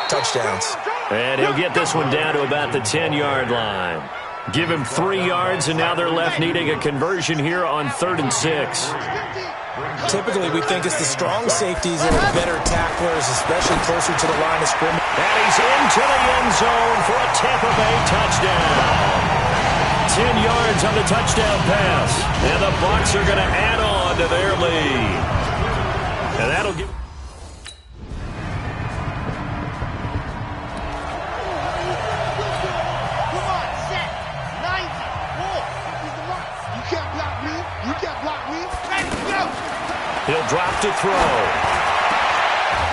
Touchdowns. And he'll get this one down to about the 10-yard line. Give him 3 yards, and now they're left needing a conversion here on 3rd and 6. Typically, we think it's the strong safeties that are better tacklers, especially closer to the line of scrimmage. And he's into the end zone for a Tampa Bay touchdown. 10 yards on the touchdown pass. And the Bucs are going to add on to their lead. And that'll give... He'll drop to throw.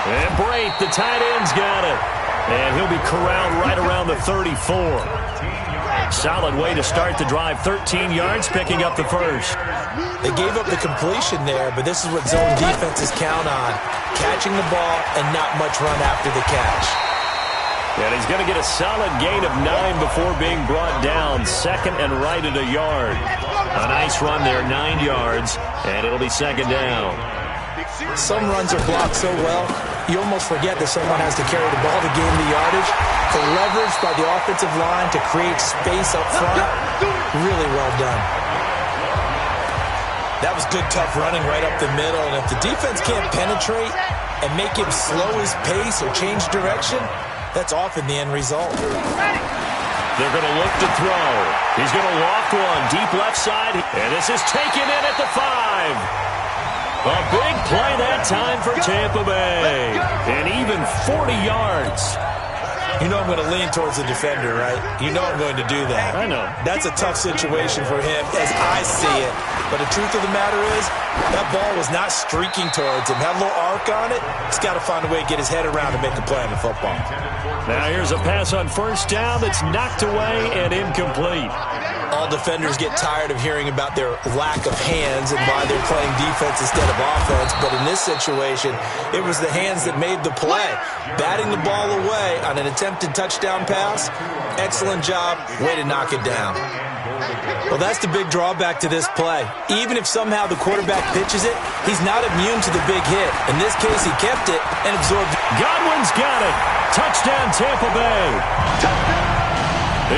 And Brait, the tight end's got it. And he'll be corralled right around the 34. Solid way to start the drive. 13 yards, picking up the first. They gave up the completion there, but this is what zone defenses count on. Catching the ball and not much run after the catch. And he's going to get a solid gain of 9 before being brought down. 2nd and right at a yard. A nice run there, 9 yards, and it'll be 2nd down. Some runs are blocked so well, you almost forget that someone has to carry the ball to gain the yardage. The leverage by the offensive line to create space up front, really well done. That was good, tough running right up the middle, and if the defense can't penetrate and make him slow his pace or change direction, that's often the end result. They're going to look to throw. He's going to loft one deep left side. And this is taken in at the 5. A big play that time for Tampa Bay. And even 40 yards. You know I'm going to lean towards the defender, right? You know I'm going to do that. I know. That's a tough situation for him as I see it. But the truth of the matter is, that ball was not streaking towards him. Had a little arc on it. He's got to find a way to get his head around and make a play on the football. Now here's a pass on first down that's knocked away and incomplete. All defenders get tired of hearing about their lack of hands and why they're playing defense instead of offense. But in this situation, it was the hands that made the play. Batting the ball away on an attempted touchdown pass, excellent job. Way to knock it down. Well, that's the big drawback to this play. Even if somehow the quarterback pitches it, he's not immune to the big hit. In this case, he kept it and absorbed it. Godwin's got it. Touchdown, Tampa Bay.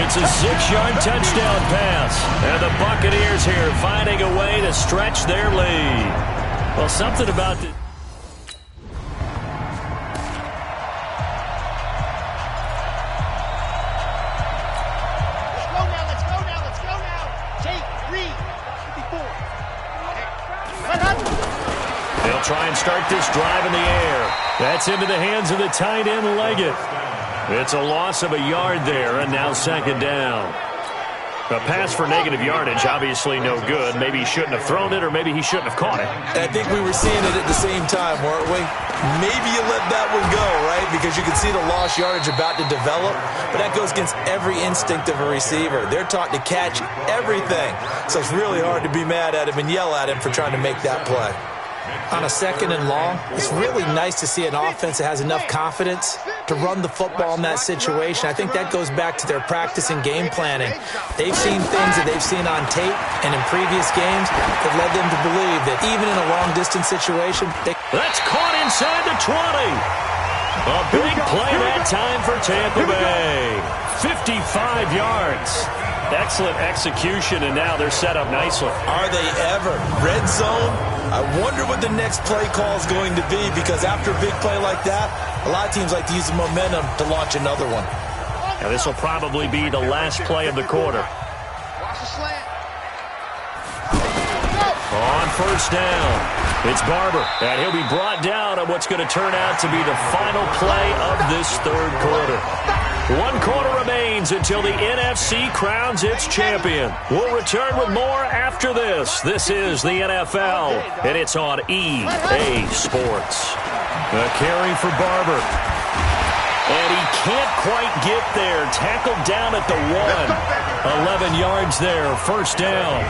It's a 6-yard touchdown pass. And the Buccaneers here finding a way to stretch their lead. Well, something about the... They'll try and start this drive in the air. That's into the hands of the tight end, Leggett. It's a loss of a yard there, and now second down. A pass for negative yardage, obviously no good. Maybe he shouldn't have thrown it, or maybe he shouldn't have caught it. I think we were seeing it at the same time, weren't we? Maybe you let that one go, right? Because you can see the lost yardage about to develop, but that goes against every instinct of a receiver. They're taught to catch everything, so it's really hard to be mad at him and yell at him for trying to make that play. On a second and long, it's really nice to see an offense that has enough confidence to run the football in that situation. I think that goes back to their practice and game planning. They've seen things that they've seen on tape and in previous games that led them to believe that even in a long-distance situation, That's caught inside the 20. A big play that time for Tampa Bay. 55 yards. Excellent execution, and now they're set up nicely. Are they ever? Red zone? I wonder what the next play call is going to be, because after a big play like that, a lot of teams like to use the momentum to launch another one. Now this will probably be the last play of the quarter. Watch the slant. On first down, it's Barber, and he'll be brought down on what's going to turn out to be the final play of this third quarter. 1 quarter remains until the NFC crowns its champion. We'll return with more after this. This is the NFL, and it's on EA Sports. A carry for Barber. And he can't quite get there. Tackled down at the 1. 11 yards there, first down.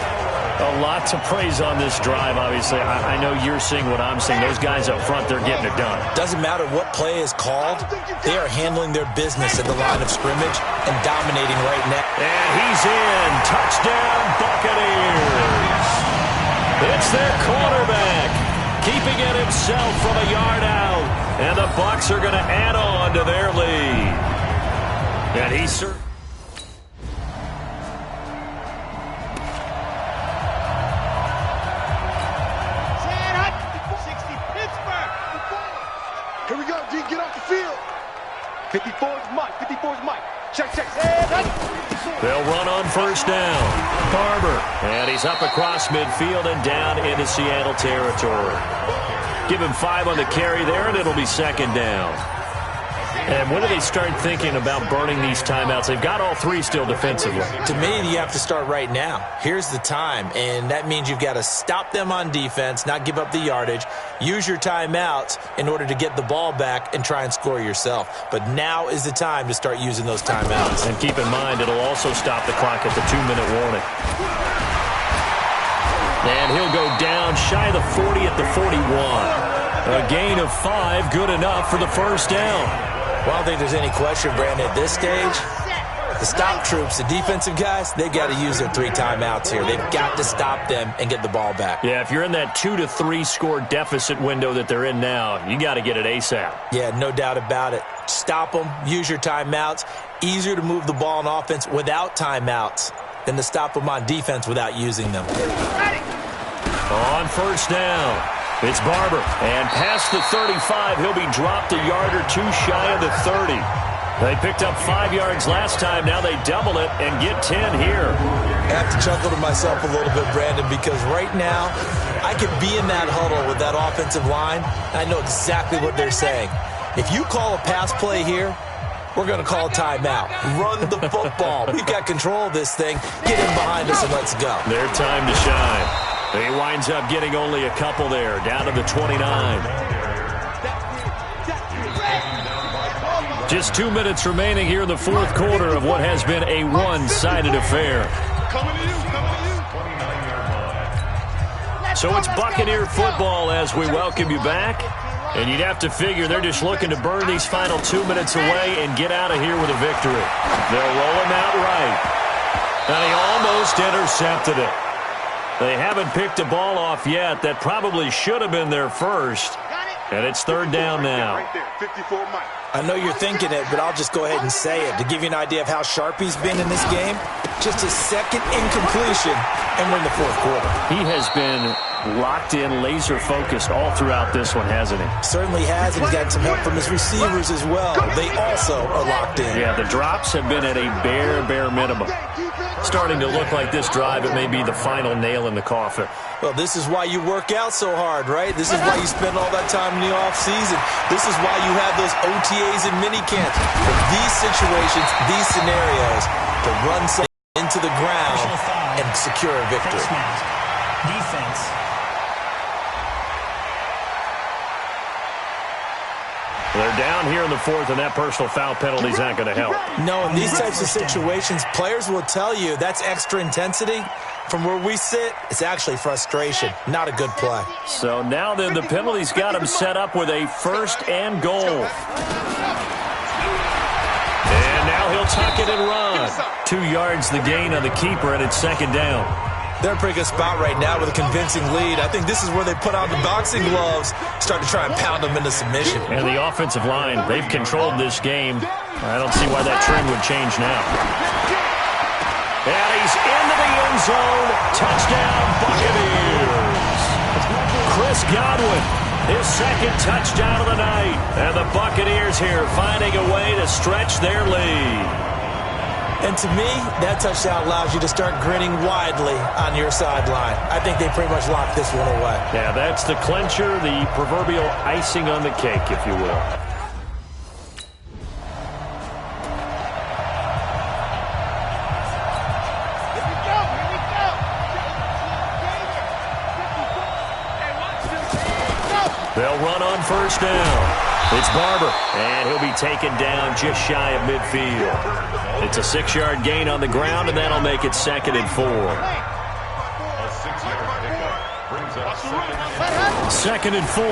A lot to praise on this drive, obviously. I know you're seeing what I'm seeing. Those guys up front, they're getting it done. Doesn't matter what play is called. They are handling their business at the line of scrimmage and dominating right now. And he's in. Touchdown, Buccaneers. It's their quarterback, keeping it himself from a yard out. And the Bucs are going to add on to their lead. And he's... Here we go, D, get off the field. 54 is Mike, 54 is Mike. Check. They'll run on first down. Barber, and he's up across midfield and down into Seattle territory. Give him 5 on the carry there, and it'll be second down. And when do they start thinking about burning these timeouts? They've got all 3 still defensively. To me, you have to start right now. Here's the time, and that means you've got to stop them on defense, not give up the yardage, use your timeouts in order to get the ball back and try and score yourself. But now is the time to start using those timeouts. And keep in mind, it'll also stop the clock at the 2-minute warning. And he'll go down shy of the 40 at the 41. A gain of 5, good enough for the first down. Well, I don't think there's any question, Brandon, at this stage, the stop troops, the defensive guys, they've got to use their 3 timeouts here. They've got to stop them and get the ball back. Yeah, if you're in that 2 to 3 score deficit window that they're in now, you got to get it ASAP. Yeah, no doubt about it. Stop them, use your timeouts. Easier to move the ball on offense without timeouts than to stop them on defense without using them. On first down, it's Barber. And past the 35, he'll be dropped a yard or 2 shy of the 30. They picked up 5 yards last time. Now they double it and get 10 here. I have to chuckle to myself a little bit, Brandon, because right now I could be in that huddle with that offensive line, and I know exactly what they're saying. If you call a pass play here, we're going to call a timeout. Run the football. We've got control of this thing. Get in behind us and let's go. Their time to shine. He winds up getting only a couple there, down to the 29. Just 2 minutes remaining here in the fourth quarter of what has been a one-sided affair. So it's Buccaneer football as we welcome you back. And you'd have to figure they're just looking to burn these final 2 minutes away and get out of here with a victory. They'll roll him out right. And he almost intercepted it. They haven't picked a ball off yet. That probably should have been their first. And it's third down now. I know you're thinking it, but I'll just go ahead and say it. To give you an idea of how sharp he's been in this game, just his second incompletion, and we're in the fourth quarter. He has been locked in, laser-focused all throughout this one, hasn't he? Certainly has, and he's gotten some help from his receivers as well. They also are locked in. Yeah, the drops have been at a bare minimum. Starting to look like this drive, it may be the final nail in the coffin. Well, this is why you work out so hard, right? This is why you spend all that time in the offseason. This is why you have those OTAs and minicamps. For these situations, these scenarios, to run something into the ground and secure a victory. Defense. They're down here in the fourth, and that personal foul penalty is not going to help. No, in these types of situations, players will tell you that's extra intensity. From where we sit, it's actually frustration, not a good play. So now then, the penalty's got him set up with a first and goal. And now he'll tuck it and run. 2 yards the gain on the keeper, and it's second down. They're in a pretty good spot right now with a convincing lead. I think this is where they put on the boxing gloves, start to try and pound them into submission. And the offensive line, they've controlled this game. I don't see why that trend would change now. And he's into the end zone. Touchdown, Buccaneers. Chris Godwin, his second touchdown of the night. And the Buccaneers here finding a way to stretch their lead. And to me, that touchdown allows you to start grinning widely on your sideline. I think they pretty much locked this one away. Yeah, that's the clincher, the proverbial icing on the cake, if you will. They'll run on first down. It's Barber, and he'll be taken down just shy of midfield. It's a 6-yard gain on the ground, and that'll make it second and 4. Second and 4.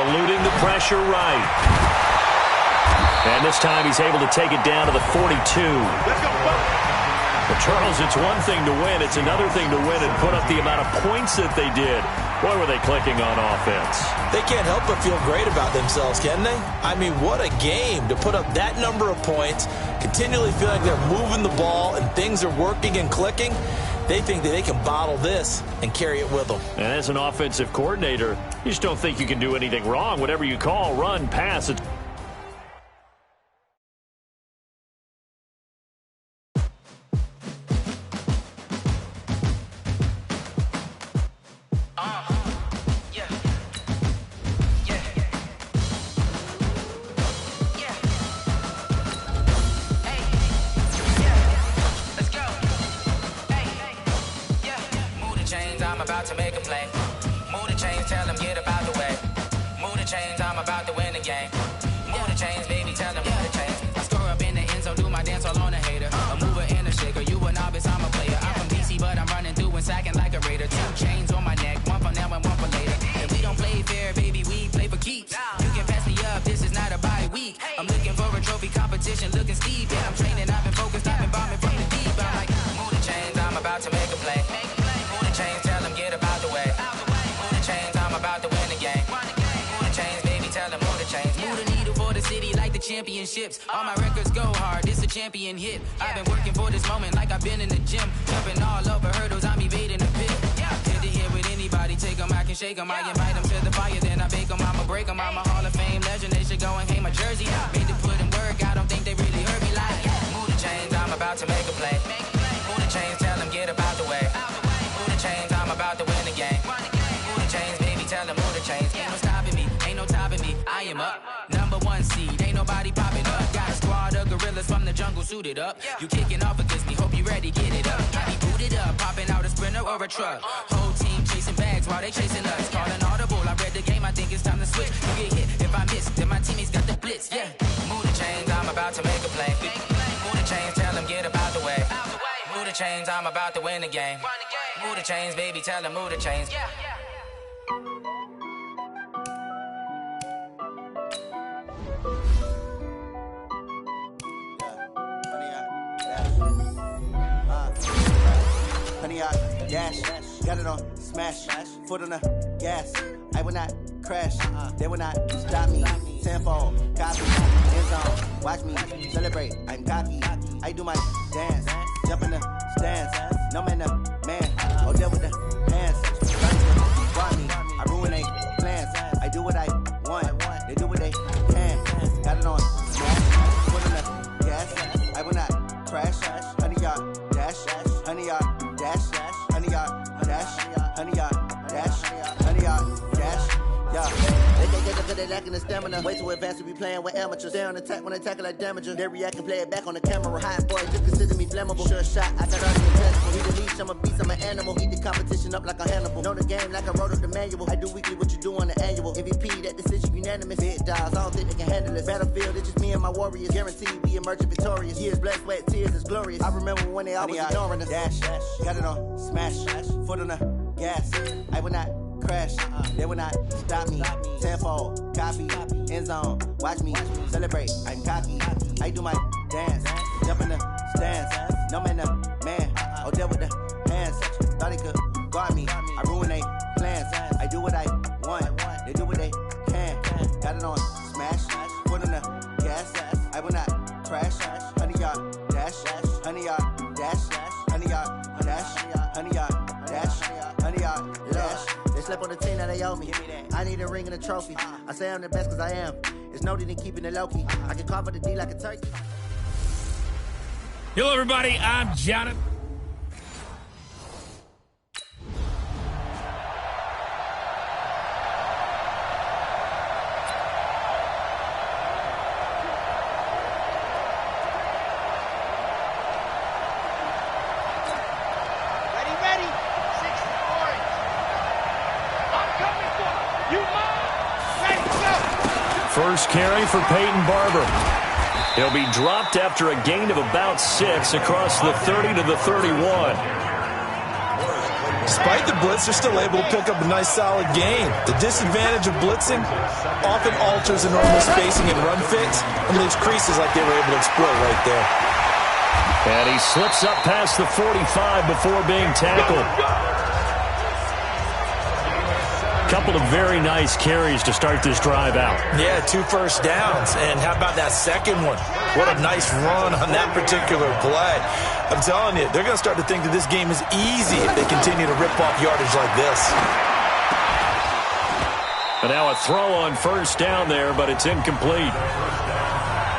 Eluding the pressure right. And this time he's able to take it down to the 42. Well, Charles, it's one thing to win. It's another thing to win and put up the amount of points that they did. Boy, were they clicking on offense. They can't help but feel great about themselves, can they? I mean, what a game to put up that number of points, continually feel like they're moving the ball and things are working and clicking. They think that they can bottle this and carry it with them. And as an offensive coordinator, you just don't think you can do anything wrong. Whatever you call, run, pass, it's championships. All my records go hard. It's a champion hit. I've been working for this moment like I've been in the gym. Jumping all over hurdles. I'm evading the pit. Head to head with anybody. Take them, I can shake them. I invite them to the fire. Then I bake them. I'ma break them. I'm a Hall of Fame legend. They should go and hang my jersey. Made to put in work. I don't think they really heard me like move the chains. I'm about to make a play. Move the chains. Tell them get about the way. Move the chains. I'm about to win the game. Move the chains, baby. Tell them move the chains. Ain't no stopping me. Ain't no topping me. I am up. Number 1 seed. Ain't nobody popping up. Got a squad of gorillas brothers from the jungle suited up. You kicking off against me, hope you ready, get it up. I be booted up, popping out a Sprinter or a truck. Whole team chasing bags while they chasing us. Calling audible, I read the game, I think it's time to switch. You get hit, if I miss, then my teammates got the blitz, yeah. Move the chains, I'm about to make a play. Move the chains, tell them get up out the way. Move the chains, I'm about to win the game. Move the chains, baby, tell them move the chains. Honey, dash, got it on, smash, foot on the gas. I will not crash, they will not stop me. Tenfold, copy, end zone, watch me celebrate. I'm cocky, I do my dance, jump in the stands. No man, man, deal with the hands. Run me, I ruin they plans. I do what I want, they do what they can. Got it on, smash, foot on the gas. I will not crash, honey, dash, honey, dash, honey, dash, honey, dash, honey, dash, yeah. They lacking the stamina. Way too advanced to be playing with amateurs. Stay on attack when they tackle like damager. They react and play it back on the camera. Hot boy, just consider me flammable. Sure shot, I got all the intangible. He the leash, I'm a beast, I'm an animal. Eat the competition up like a Hannibal. Know the game like I wrote up the manual. I do weekly what you do on the annual. MVP, that decision unanimous. Big dogs, I don't think they can handle this. Battlefield, it's just me and my warriors. Guaranteed we emerging victorious. Years, blood, sweat, tears, it's glorious. I remember when they always ignoring us. Dash, got it on, smash, foot on the gas. I will not crash, they will not stop me. Tenfold, copy, end zone, watch me celebrate. I'm cocky, I do my dance, jump in the stands. No man, man, deal with the hands. Thought he could guard me, I ruin they plans. I do what I want, they do what they can. Got it on, smash, foot on the gas. I will not crash, honey, dash, honey, dash, honey, dash, honey, dash, honey, dash. They slept on the team, now they owe me. I need a ring and a trophy. I say I'm the best cause I am. It's no need in keeping it low-key. I can carve the D like a turkey. Hello, everybody. I'm Jonathan. First carry for Peyton Barber. He'll be dropped after a gain of about 6 across the 30 to the 31. Despite the blitz, they're still able to pick up a nice solid gain. The disadvantage of blitzing often alters the normal spacing and run fits and leaves creases like they were able to exploit right there. And he slips up past the 45 before being tackled. Couple of very nice carries to start this drive out. Yeah, 2 first downs. And how about that second one? What a nice run on that particular play. I'm telling you, they're going to start to think that this game is easy if they continue to rip off yardage like this. And now a throw on first down there, but it's incomplete.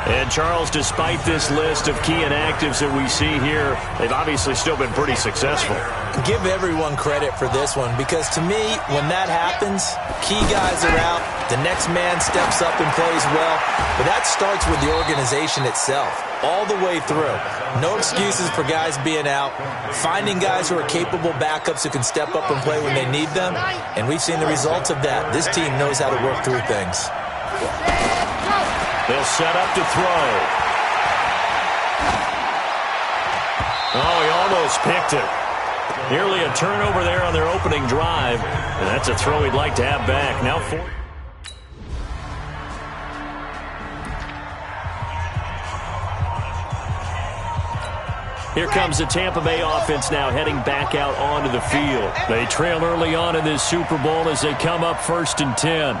And, Charles, despite this list of key inactives that we see here, they've obviously still been pretty successful. Give everyone credit for this one because, to me, when that happens, key guys are out, the next man steps up and plays well, but that starts with the organization itself, all the way through. No excuses for guys being out, finding guys who are capable backups who can step up and play when they need them, and we've seen the results of that. This team knows how to work through things. They'll set up to throw. Oh, he almost picked it. Nearly a turnover there on their opening drive. And that's a throw he'd like to have back. Now 4. Here comes the Tampa Bay offense now heading back out onto the field. They trail early on in this Super Bowl as they come up 1st and 10.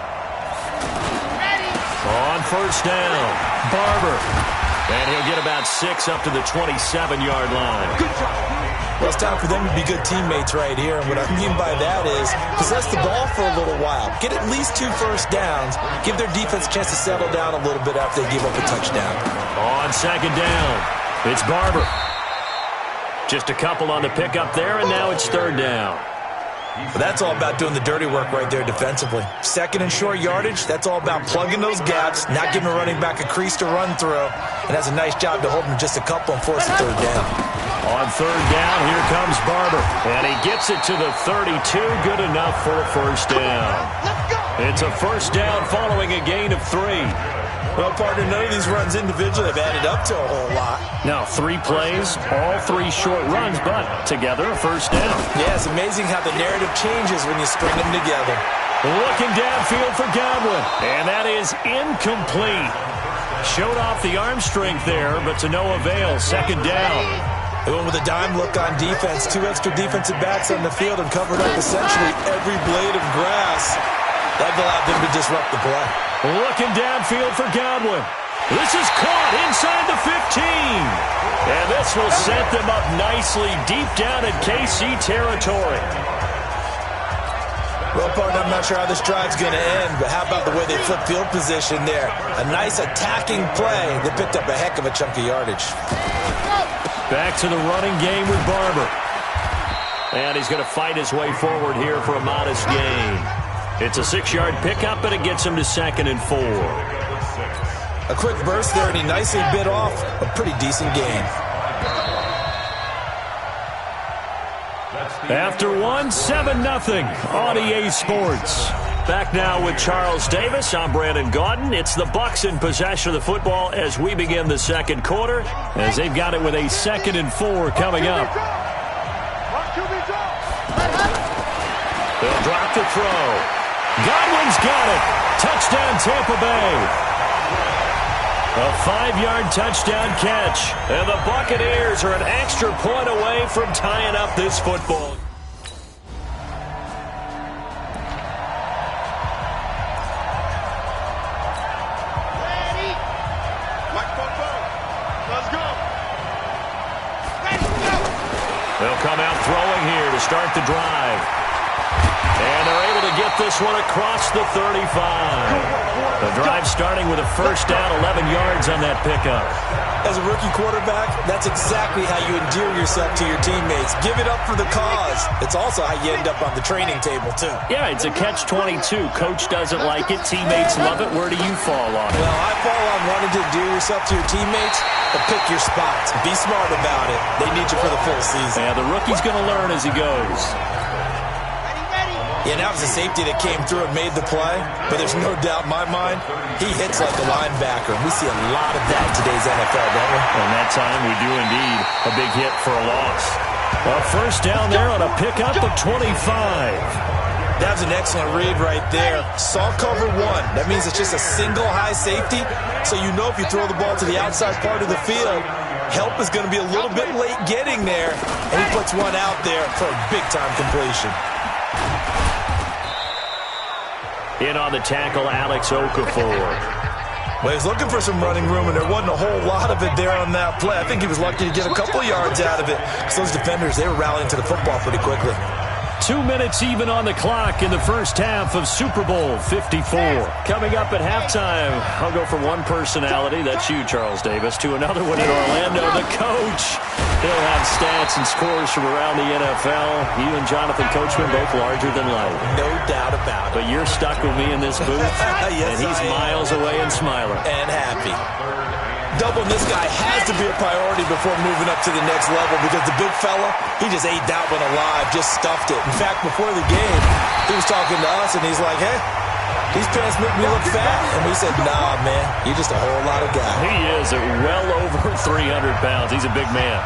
On first down, Barber. And he'll get about 6 up to the 27-yard line. Well, it's time for them to be good teammates right here. And what I mean by that is possess the ball for a little while. Get at least 2 first downs. Give their defense a chance to settle down a little bit after they give up a touchdown. On second down, it's Barber. Just a couple on the pickup there, and now it's 3rd down. But that's all about doing the dirty work right there defensively. Second and short yardage, that's all about plugging those gaps, not giving a running back a crease to run through, and that's a nice job to hold him just a couple and force a third down. On third down, here comes Barber. And he gets it to the 32. Good enough for a first down. It's a first down following a gain of 3. Well, partner, none of these runs individually have added up to a whole lot. Now, 3 plays, all 3 short runs, but together a first down. Yeah, it's amazing how the narrative changes when you string them together. Looking downfield for Godwin. And that is incomplete. Showed off the arm strength there, but to no avail. Second down. They went with a dime look on defense. 2 extra defensive backs on the field and covered up essentially every blade of grass. That allowed them to disrupt the play. Looking downfield for Godwin. This is caught inside the 15. And this will set them up nicely deep down in KC territory. Well, partner, I'm not sure how this drive's going to end, but how about the way they flip field position there? A nice attacking play that picked up a heck of a chunk of yardage. Back to the running game with Barber. And he's going to fight his way forward here for a modest gain. It's a 6-yard pickup, and it gets him to 2nd and 4. A quick burst there, and he nicely bit off a pretty decent gain. After 1, 7-0 on EA Sports. Back now with Charles Davis. I'm Brandon Gaudin. It's the Bucs in possession of the football as we begin the second quarter, as they've got it with a 2nd and 4 coming up. They'll drop the throw. Godwin's got it. Touchdown, Tampa Bay. A 5-yard touchdown catch. And the Buccaneers are an extra point away from tying up this football. Ready. Let's go. They'll come out throwing here to start the drive. And they're able to get this one across the 35. The drive starting with a first down, 11 yards on that pickup. As a rookie quarterback, that's exactly how you endear yourself to your teammates. Give it up for the cause. It's also how you end up on the training table, too. Yeah, it's a catch-22. Coach doesn't like it. Teammates love it. Where do you fall on it? Well, I fall on wanting to endear yourself to your teammates, but pick your spots. Be smart about it. They need you for the full season. Yeah, the rookie's going to learn as he goes. Yeah, that was a safety that came through and made the play, but there's no doubt in my mind, he hits like a linebacker. We see a lot of that in today's NFL, don't we? And that time we do indeed. A big hit for a loss. A first down there on a pickup of 25. That was an excellent read right there. Saw cover 1. That means it's just a single high safety, so you know if you throw the ball to the outside part of the field, help is going to be a little bit late getting there, and he puts one out there for a big-time completion. In on the tackle, Alex Okafor. Well, he was looking for some running room, and there wasn't a whole lot of it there on that play. I think he was lucky to get a couple yards out of it, because those defenders, they were rallying to the football pretty quickly. 2 minutes even on the clock in the first half of Super Bowl 54. Coming up at halftime, I'll go from one personality, that's you, Charles Davis, to another one in Orlando, the coach. He'll have stats and scores from around the NFL. You and Jonathan Coachman, both larger than life. No doubt about it. But you're stuck with me in this booth, yes, and he's miles away and smiling. And happy. Doubling this guy has to be a priority before moving up to the next level, because the big fella, he just ate that one alive, just stuffed it. In fact, before the game, he was talking to us, and he's like, hey, these pants make me look fat. And we said, nah, man, you're just a whole lot of guy. He is at well over 300 pounds. He's a big man.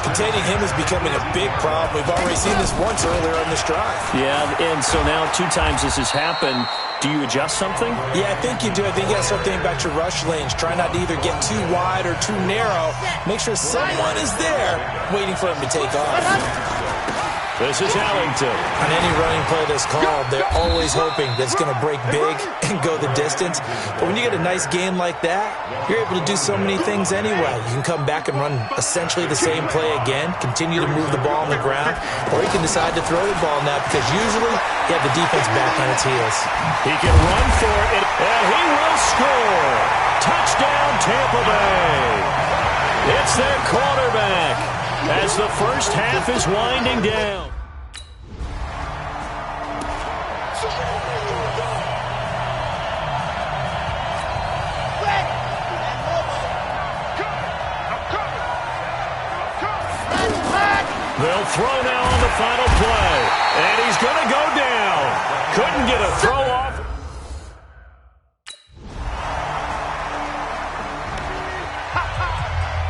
Containing him is becoming a big problem. We've already seen this once earlier on this drive. Yeah, and so now 2 times this has happened. Do you adjust something? Yeah, I think you do. I think you got to start thinking about your rush lanes. Try not to either get too wide or too narrow. Make sure someone is there waiting for him to take off. This is Ellington. On any running play that's called, they're always hoping that it's going to break big and go the distance. But when you get a nice gain like that, you're able to do so many things anyway. You can come back and run essentially the same play again, continue to move the ball on the ground, or you can decide to throw the ball now, because usually you have the defense back on its heels. He can run for it, and he will score. Touchdown, Tampa Bay. It's their quarterback as the first half is winding down. He'll throw now on the final play. And he's going to go down. Couldn't get a throw off.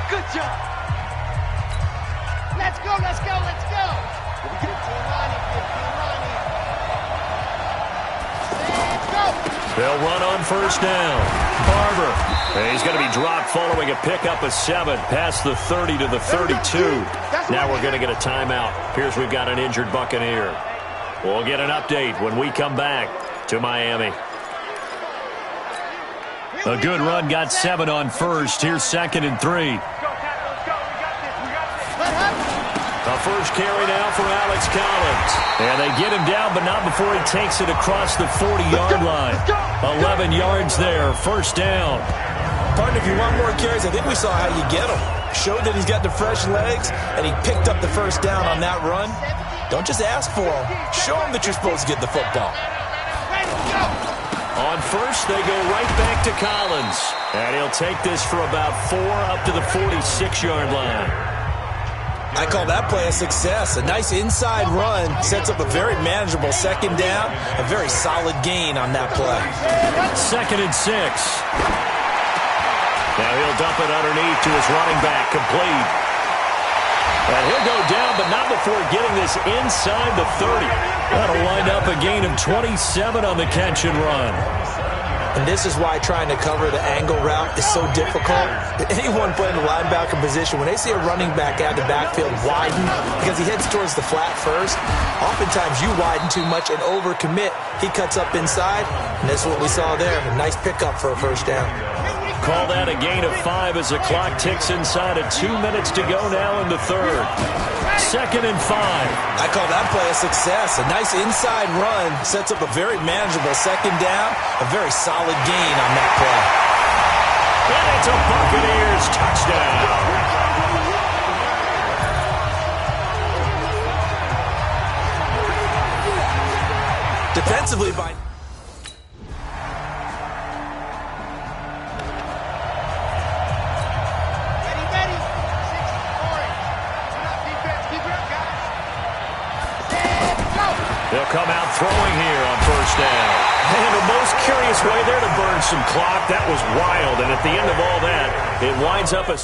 Good job. Let's go, let's go, let's go. 15 Ronnie, 15 Ronnie. Let's go. They'll run on first down. Barber. And he's going to be dropped following a pickup of 7 past the 30 to the 32. Now we're going to get a timeout. Here's we've got an injured Buccaneer. We'll get an update when we come back to Miami. A good run got 7 on first. Here's 2nd and 3. A first carry now for Alex Collins. And they get him down, but not before he takes it across the 40-yard line. 11 yards there, first down. Partner, if you want more carries, I think we saw how you get him. Showed that he's got the fresh legs, and he picked up the first down on that run. Don't just ask for him. Show him that you're supposed to get the football. On first, they go right back to Collins. And he'll take this for about 4 up to the 46-yard line. I call that play a success. A nice inside run sets up a very manageable second down. A very solid gain on that play. 2nd and 6. Now he'll dump it underneath to his running back, complete. And he'll go down, but not before getting this inside the 30. That'll wind up a gain of 27 on the catch and run. And this is why trying to cover the angle route is so difficult. Anyone playing the linebacker position, when they see a running back out of the backfield widen because he heads towards the flat first, oftentimes you widen too much and overcommit. He cuts up inside, and that's what we saw there. A nice pickup for a first down. Call that a gain of 5 as the clock ticks inside of 2 minutes to go now in the third. 2nd and 5. I call that play a success. A nice inside run sets up a very manageable second down. A very solid gain on that play. And it's a Buccaneers touchdown. Defensively by... They'll come out throwing here on first down. And the most curious way there to burn some clock. That was wild. And at the end of all that, it winds up a...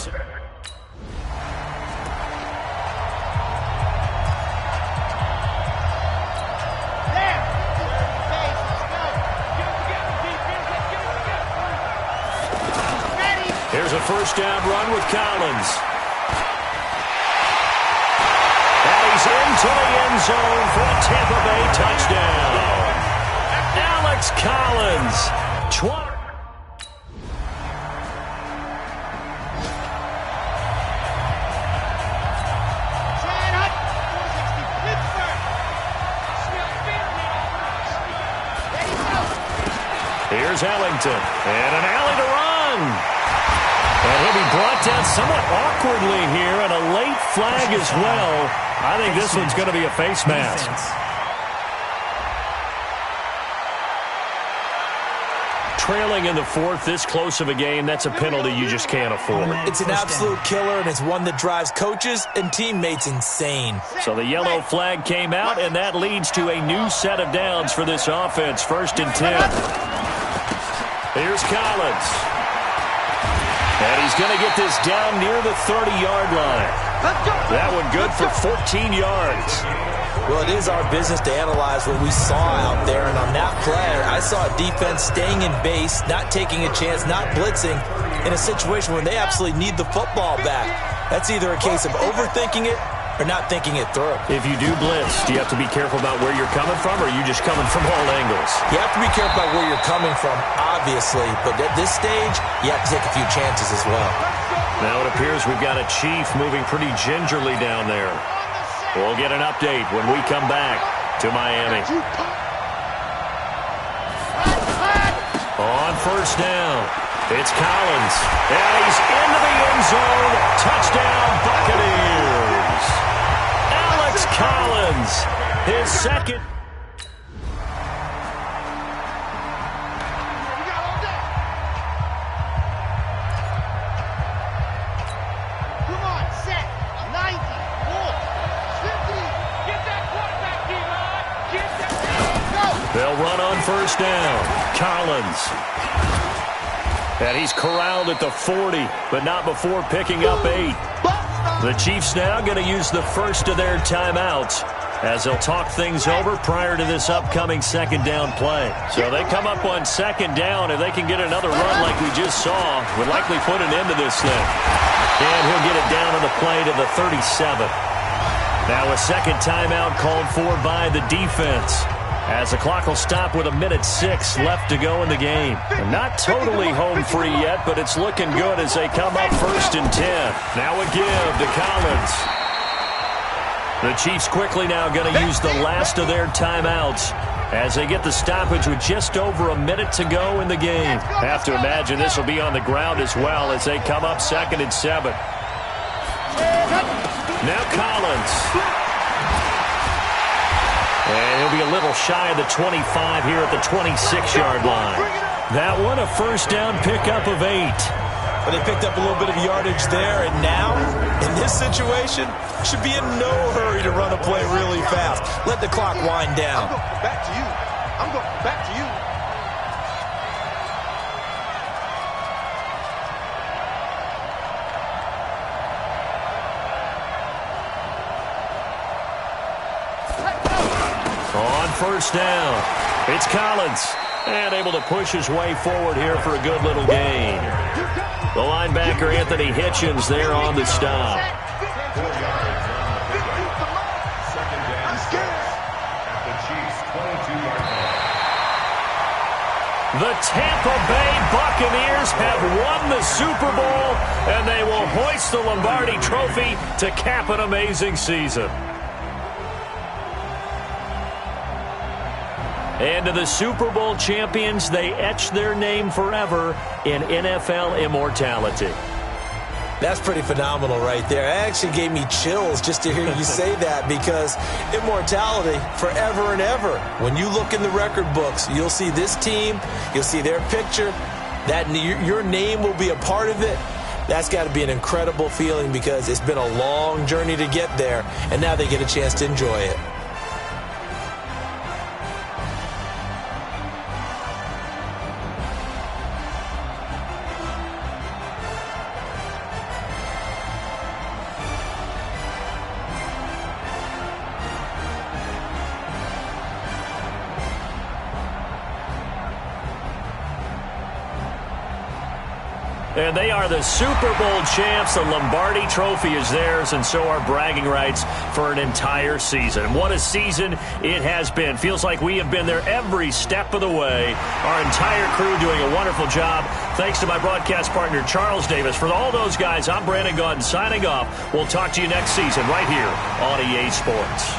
Here's a first down run with Collins. Into the end zone for a Tampa Bay touchdown. Alex Collins. Here's Ellington. And an alley to run. And he'll be brought down somewhat awkwardly here, and a late flag as well. I think this one's going to be a face mask. Trailing in the fourth, this close of a game, that's a penalty you just can't afford. It's an absolute killer, and it's one that drives coaches and teammates insane. So the yellow flag came out, and that leads to a new set of downs for this offense. 1st and 10. Here's Collins. And he's going to get this down near the 30-yard line. That one good for 14 yards. Well, it is our business to analyze what we saw out there. And on that play, I saw a defense staying in base, not taking a chance, not blitzing, in a situation where they absolutely need the football back. That's either a case of overthinking it or not thinking it through. If you do blitz, do you have to be careful about where you're coming from, or are you just coming from all angles? You have to be careful about where you're coming from, obviously. But at this stage, you have to take a few chances as well. Now it appears we've got a Chief moving pretty gingerly down there. We'll get an update when we come back to Miami. On first down, it's Collins. And he's into the end zone. Touchdown, Buccaneers. Alex Collins, his second. Come on, set. 90, 4, 6. first down. Collins. And he's corralled at the 40, but not before picking up 8. The Chiefs now going to use the first of their timeouts as they'll talk things over prior to this upcoming second down play. So they come up on second down. If they can get another run like we just saw, would likely put an end to this thing. And he'll get it down on the play to the 37. Now a second timeout called for by the defense, as the clock will stop with 1:06 left to go in the game. They're not totally home free yet, but it's looking good as they come up 1st and 10. Now a give to Collins. The Chiefs quickly now going to use the last of their timeouts as they get the stoppage with just over a minute to go in the game. Have to imagine this will be on the ground as well as they come up 2nd and 7. Now Collins. And he'll be a little shy of the 25 here at the 26-yard line. That one, a first down pickup of 8. But they picked up a little bit of yardage there, and now, in this situation, should be in no hurry to run a play really fast. Let the clock wind down. I'm going back to you. I'm going back to you. On first down, it's Collins, and able to push his way forward here for a good little gain. The linebacker, Anthony Hitchens, there on the stop. The Tampa Bay Buccaneers have won the Super Bowl, and they will hoist the Lombardi Trophy to cap an amazing season. And to the Super Bowl champions, they etch their name forever in NFL immortality. That's pretty phenomenal right there. It actually gave me chills just to hear you say that, because immortality forever and ever. When you look in the record books, you'll see this team, you'll see their picture, that your name will be a part of it. That's got to be an incredible feeling, because it's been a long journey to get there, and now they get a chance to enjoy it. And they are the Super Bowl champs. The Lombardi Trophy is theirs, and so are bragging rights for an entire season. What a season it has been. Feels like we have been there every step of the way. Our entire crew doing a wonderful job. Thanks to my broadcast partner, Charles Davis. For all those guys, I'm Brandon Gaudin signing off. We'll talk to you next season right here on EA Sports.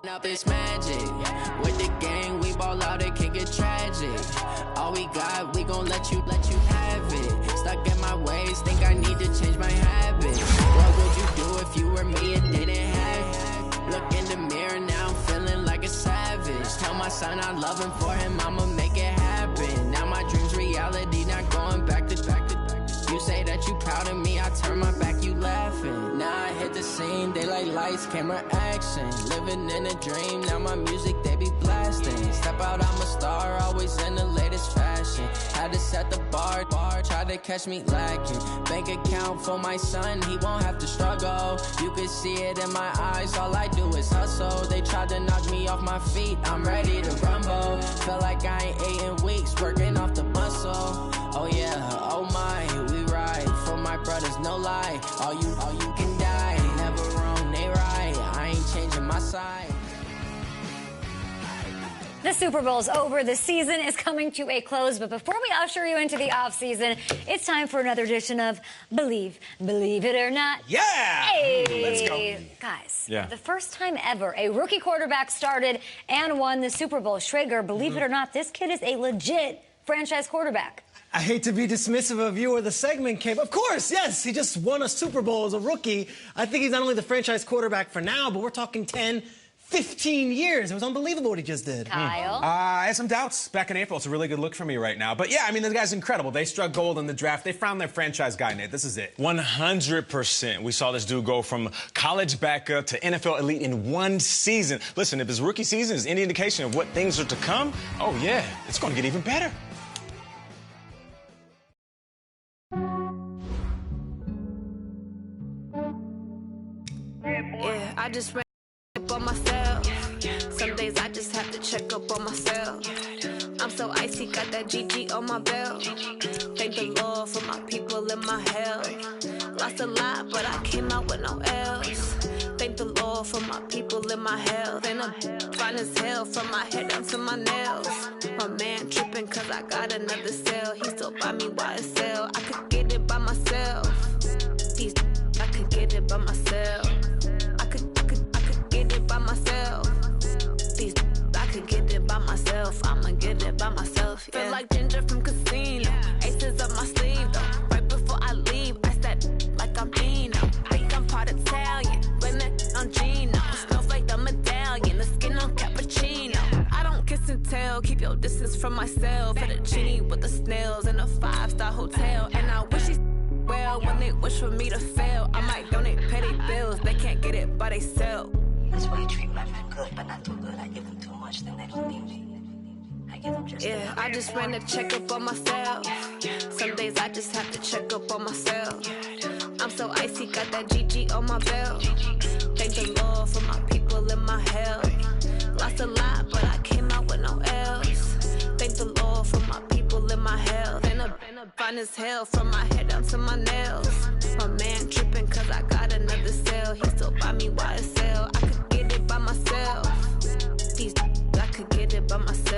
Up this magic. With the gang, we ball out, it can get tragic. All we got, we gon' let you have it. Stuck in my ways, think I need to change my habits. What would you do if you were me and didn't have it? Look in the mirror, now I'm feeling like a savage. Tell my son I love him, for him I'ma make it happen. Now my dream's reality, not going back to. You say that you proud of me, I turn my back, you laughing. Now I hit the scene, they like lights, camera, action. Living in a dream, now my music, they be blasting. Step out, I'm a star, always in the latest fashion. Had to set the bar, try to catch me lacking. Bank account for my son, he won't have to struggle. You can see it in my eyes, all I do is hustle. They tried to knock me off my feet, I'm ready to rumble. Feel like I ain't ate in weeks, working off the muscle. Oh yeah, oh my, we ride for my brothers, no lie. All you can die, never wrong, they right. I ain't changing my side. The Super Bowl's over. The season is coming to a close. But before we usher you into the offseason, it's time for another edition of Believe It or Not. Yeah! Hey! Let's go. Guys, Yeah. the first time ever a rookie quarterback started and won the Super Bowl. Schrager, believe it or not, this kid is a legit franchise quarterback. I hate to be dismissive of you or the segment, Kate. Of course, yes, he just won a Super Bowl as a rookie. I think he's not only the franchise quarterback for now, but we're talking 10, 15 years. It was unbelievable what he just did. Kyle? I had some doubts back in April. It's a really good look for me right now. But yeah, I mean, the guy's incredible. They struck gold in the draft. They found their franchise guy, Nate. This is it. 100%. We saw this dude go from college backup to NFL elite in one season. Listen, if his rookie season is any indication of what things are to come, oh yeah, it's going to get even better. Yeah, I just ran up on myself. Some days I just have to check up on myself. I'm so icy, got that GG on my belt. Thank the Lord for my people in my health. Lost a lot, but I came out with no L's. Thank the Lord for my people in my health. And I'm fine as hell from my head down to my nails. My man tripping cause I got another cell. He still buy me YSL. I could get it by myself. These I could get it by myself. I could get it by myself. These I could get it by myself. I'ma get it by myself. Yeah. Feel like Ginger from Casino. Aces up my sleeve though. Right before I leave, I step like I'm Dino. Think I'm part Italian. Blame it on Gino. Snowflake the medallion. The skin on cappuccino. I don't kiss and tell. Keep your distance from myself. Fettuccine with the snails in a 5-star hotel. And I wish he's well when they wish for me to fail. I might donate petty bills. They can't get it by themselves. That's why you treat my friend good, but not too good. I give them too much, then they don't need me. I give them just yeah, I just ran to check up on myself. Some days I just have to check up on myself. I'm so icy, got that GG on my belt. Thank the Lord for my people in my health. Lost a lot, but I came out with no L's. Thank the Lord for my people in my health. And I'm fine as hell from my head down to my nails. My man tripping cause I got another cell. He still buy me YSL. I could get it by myself. These I could get it by myself.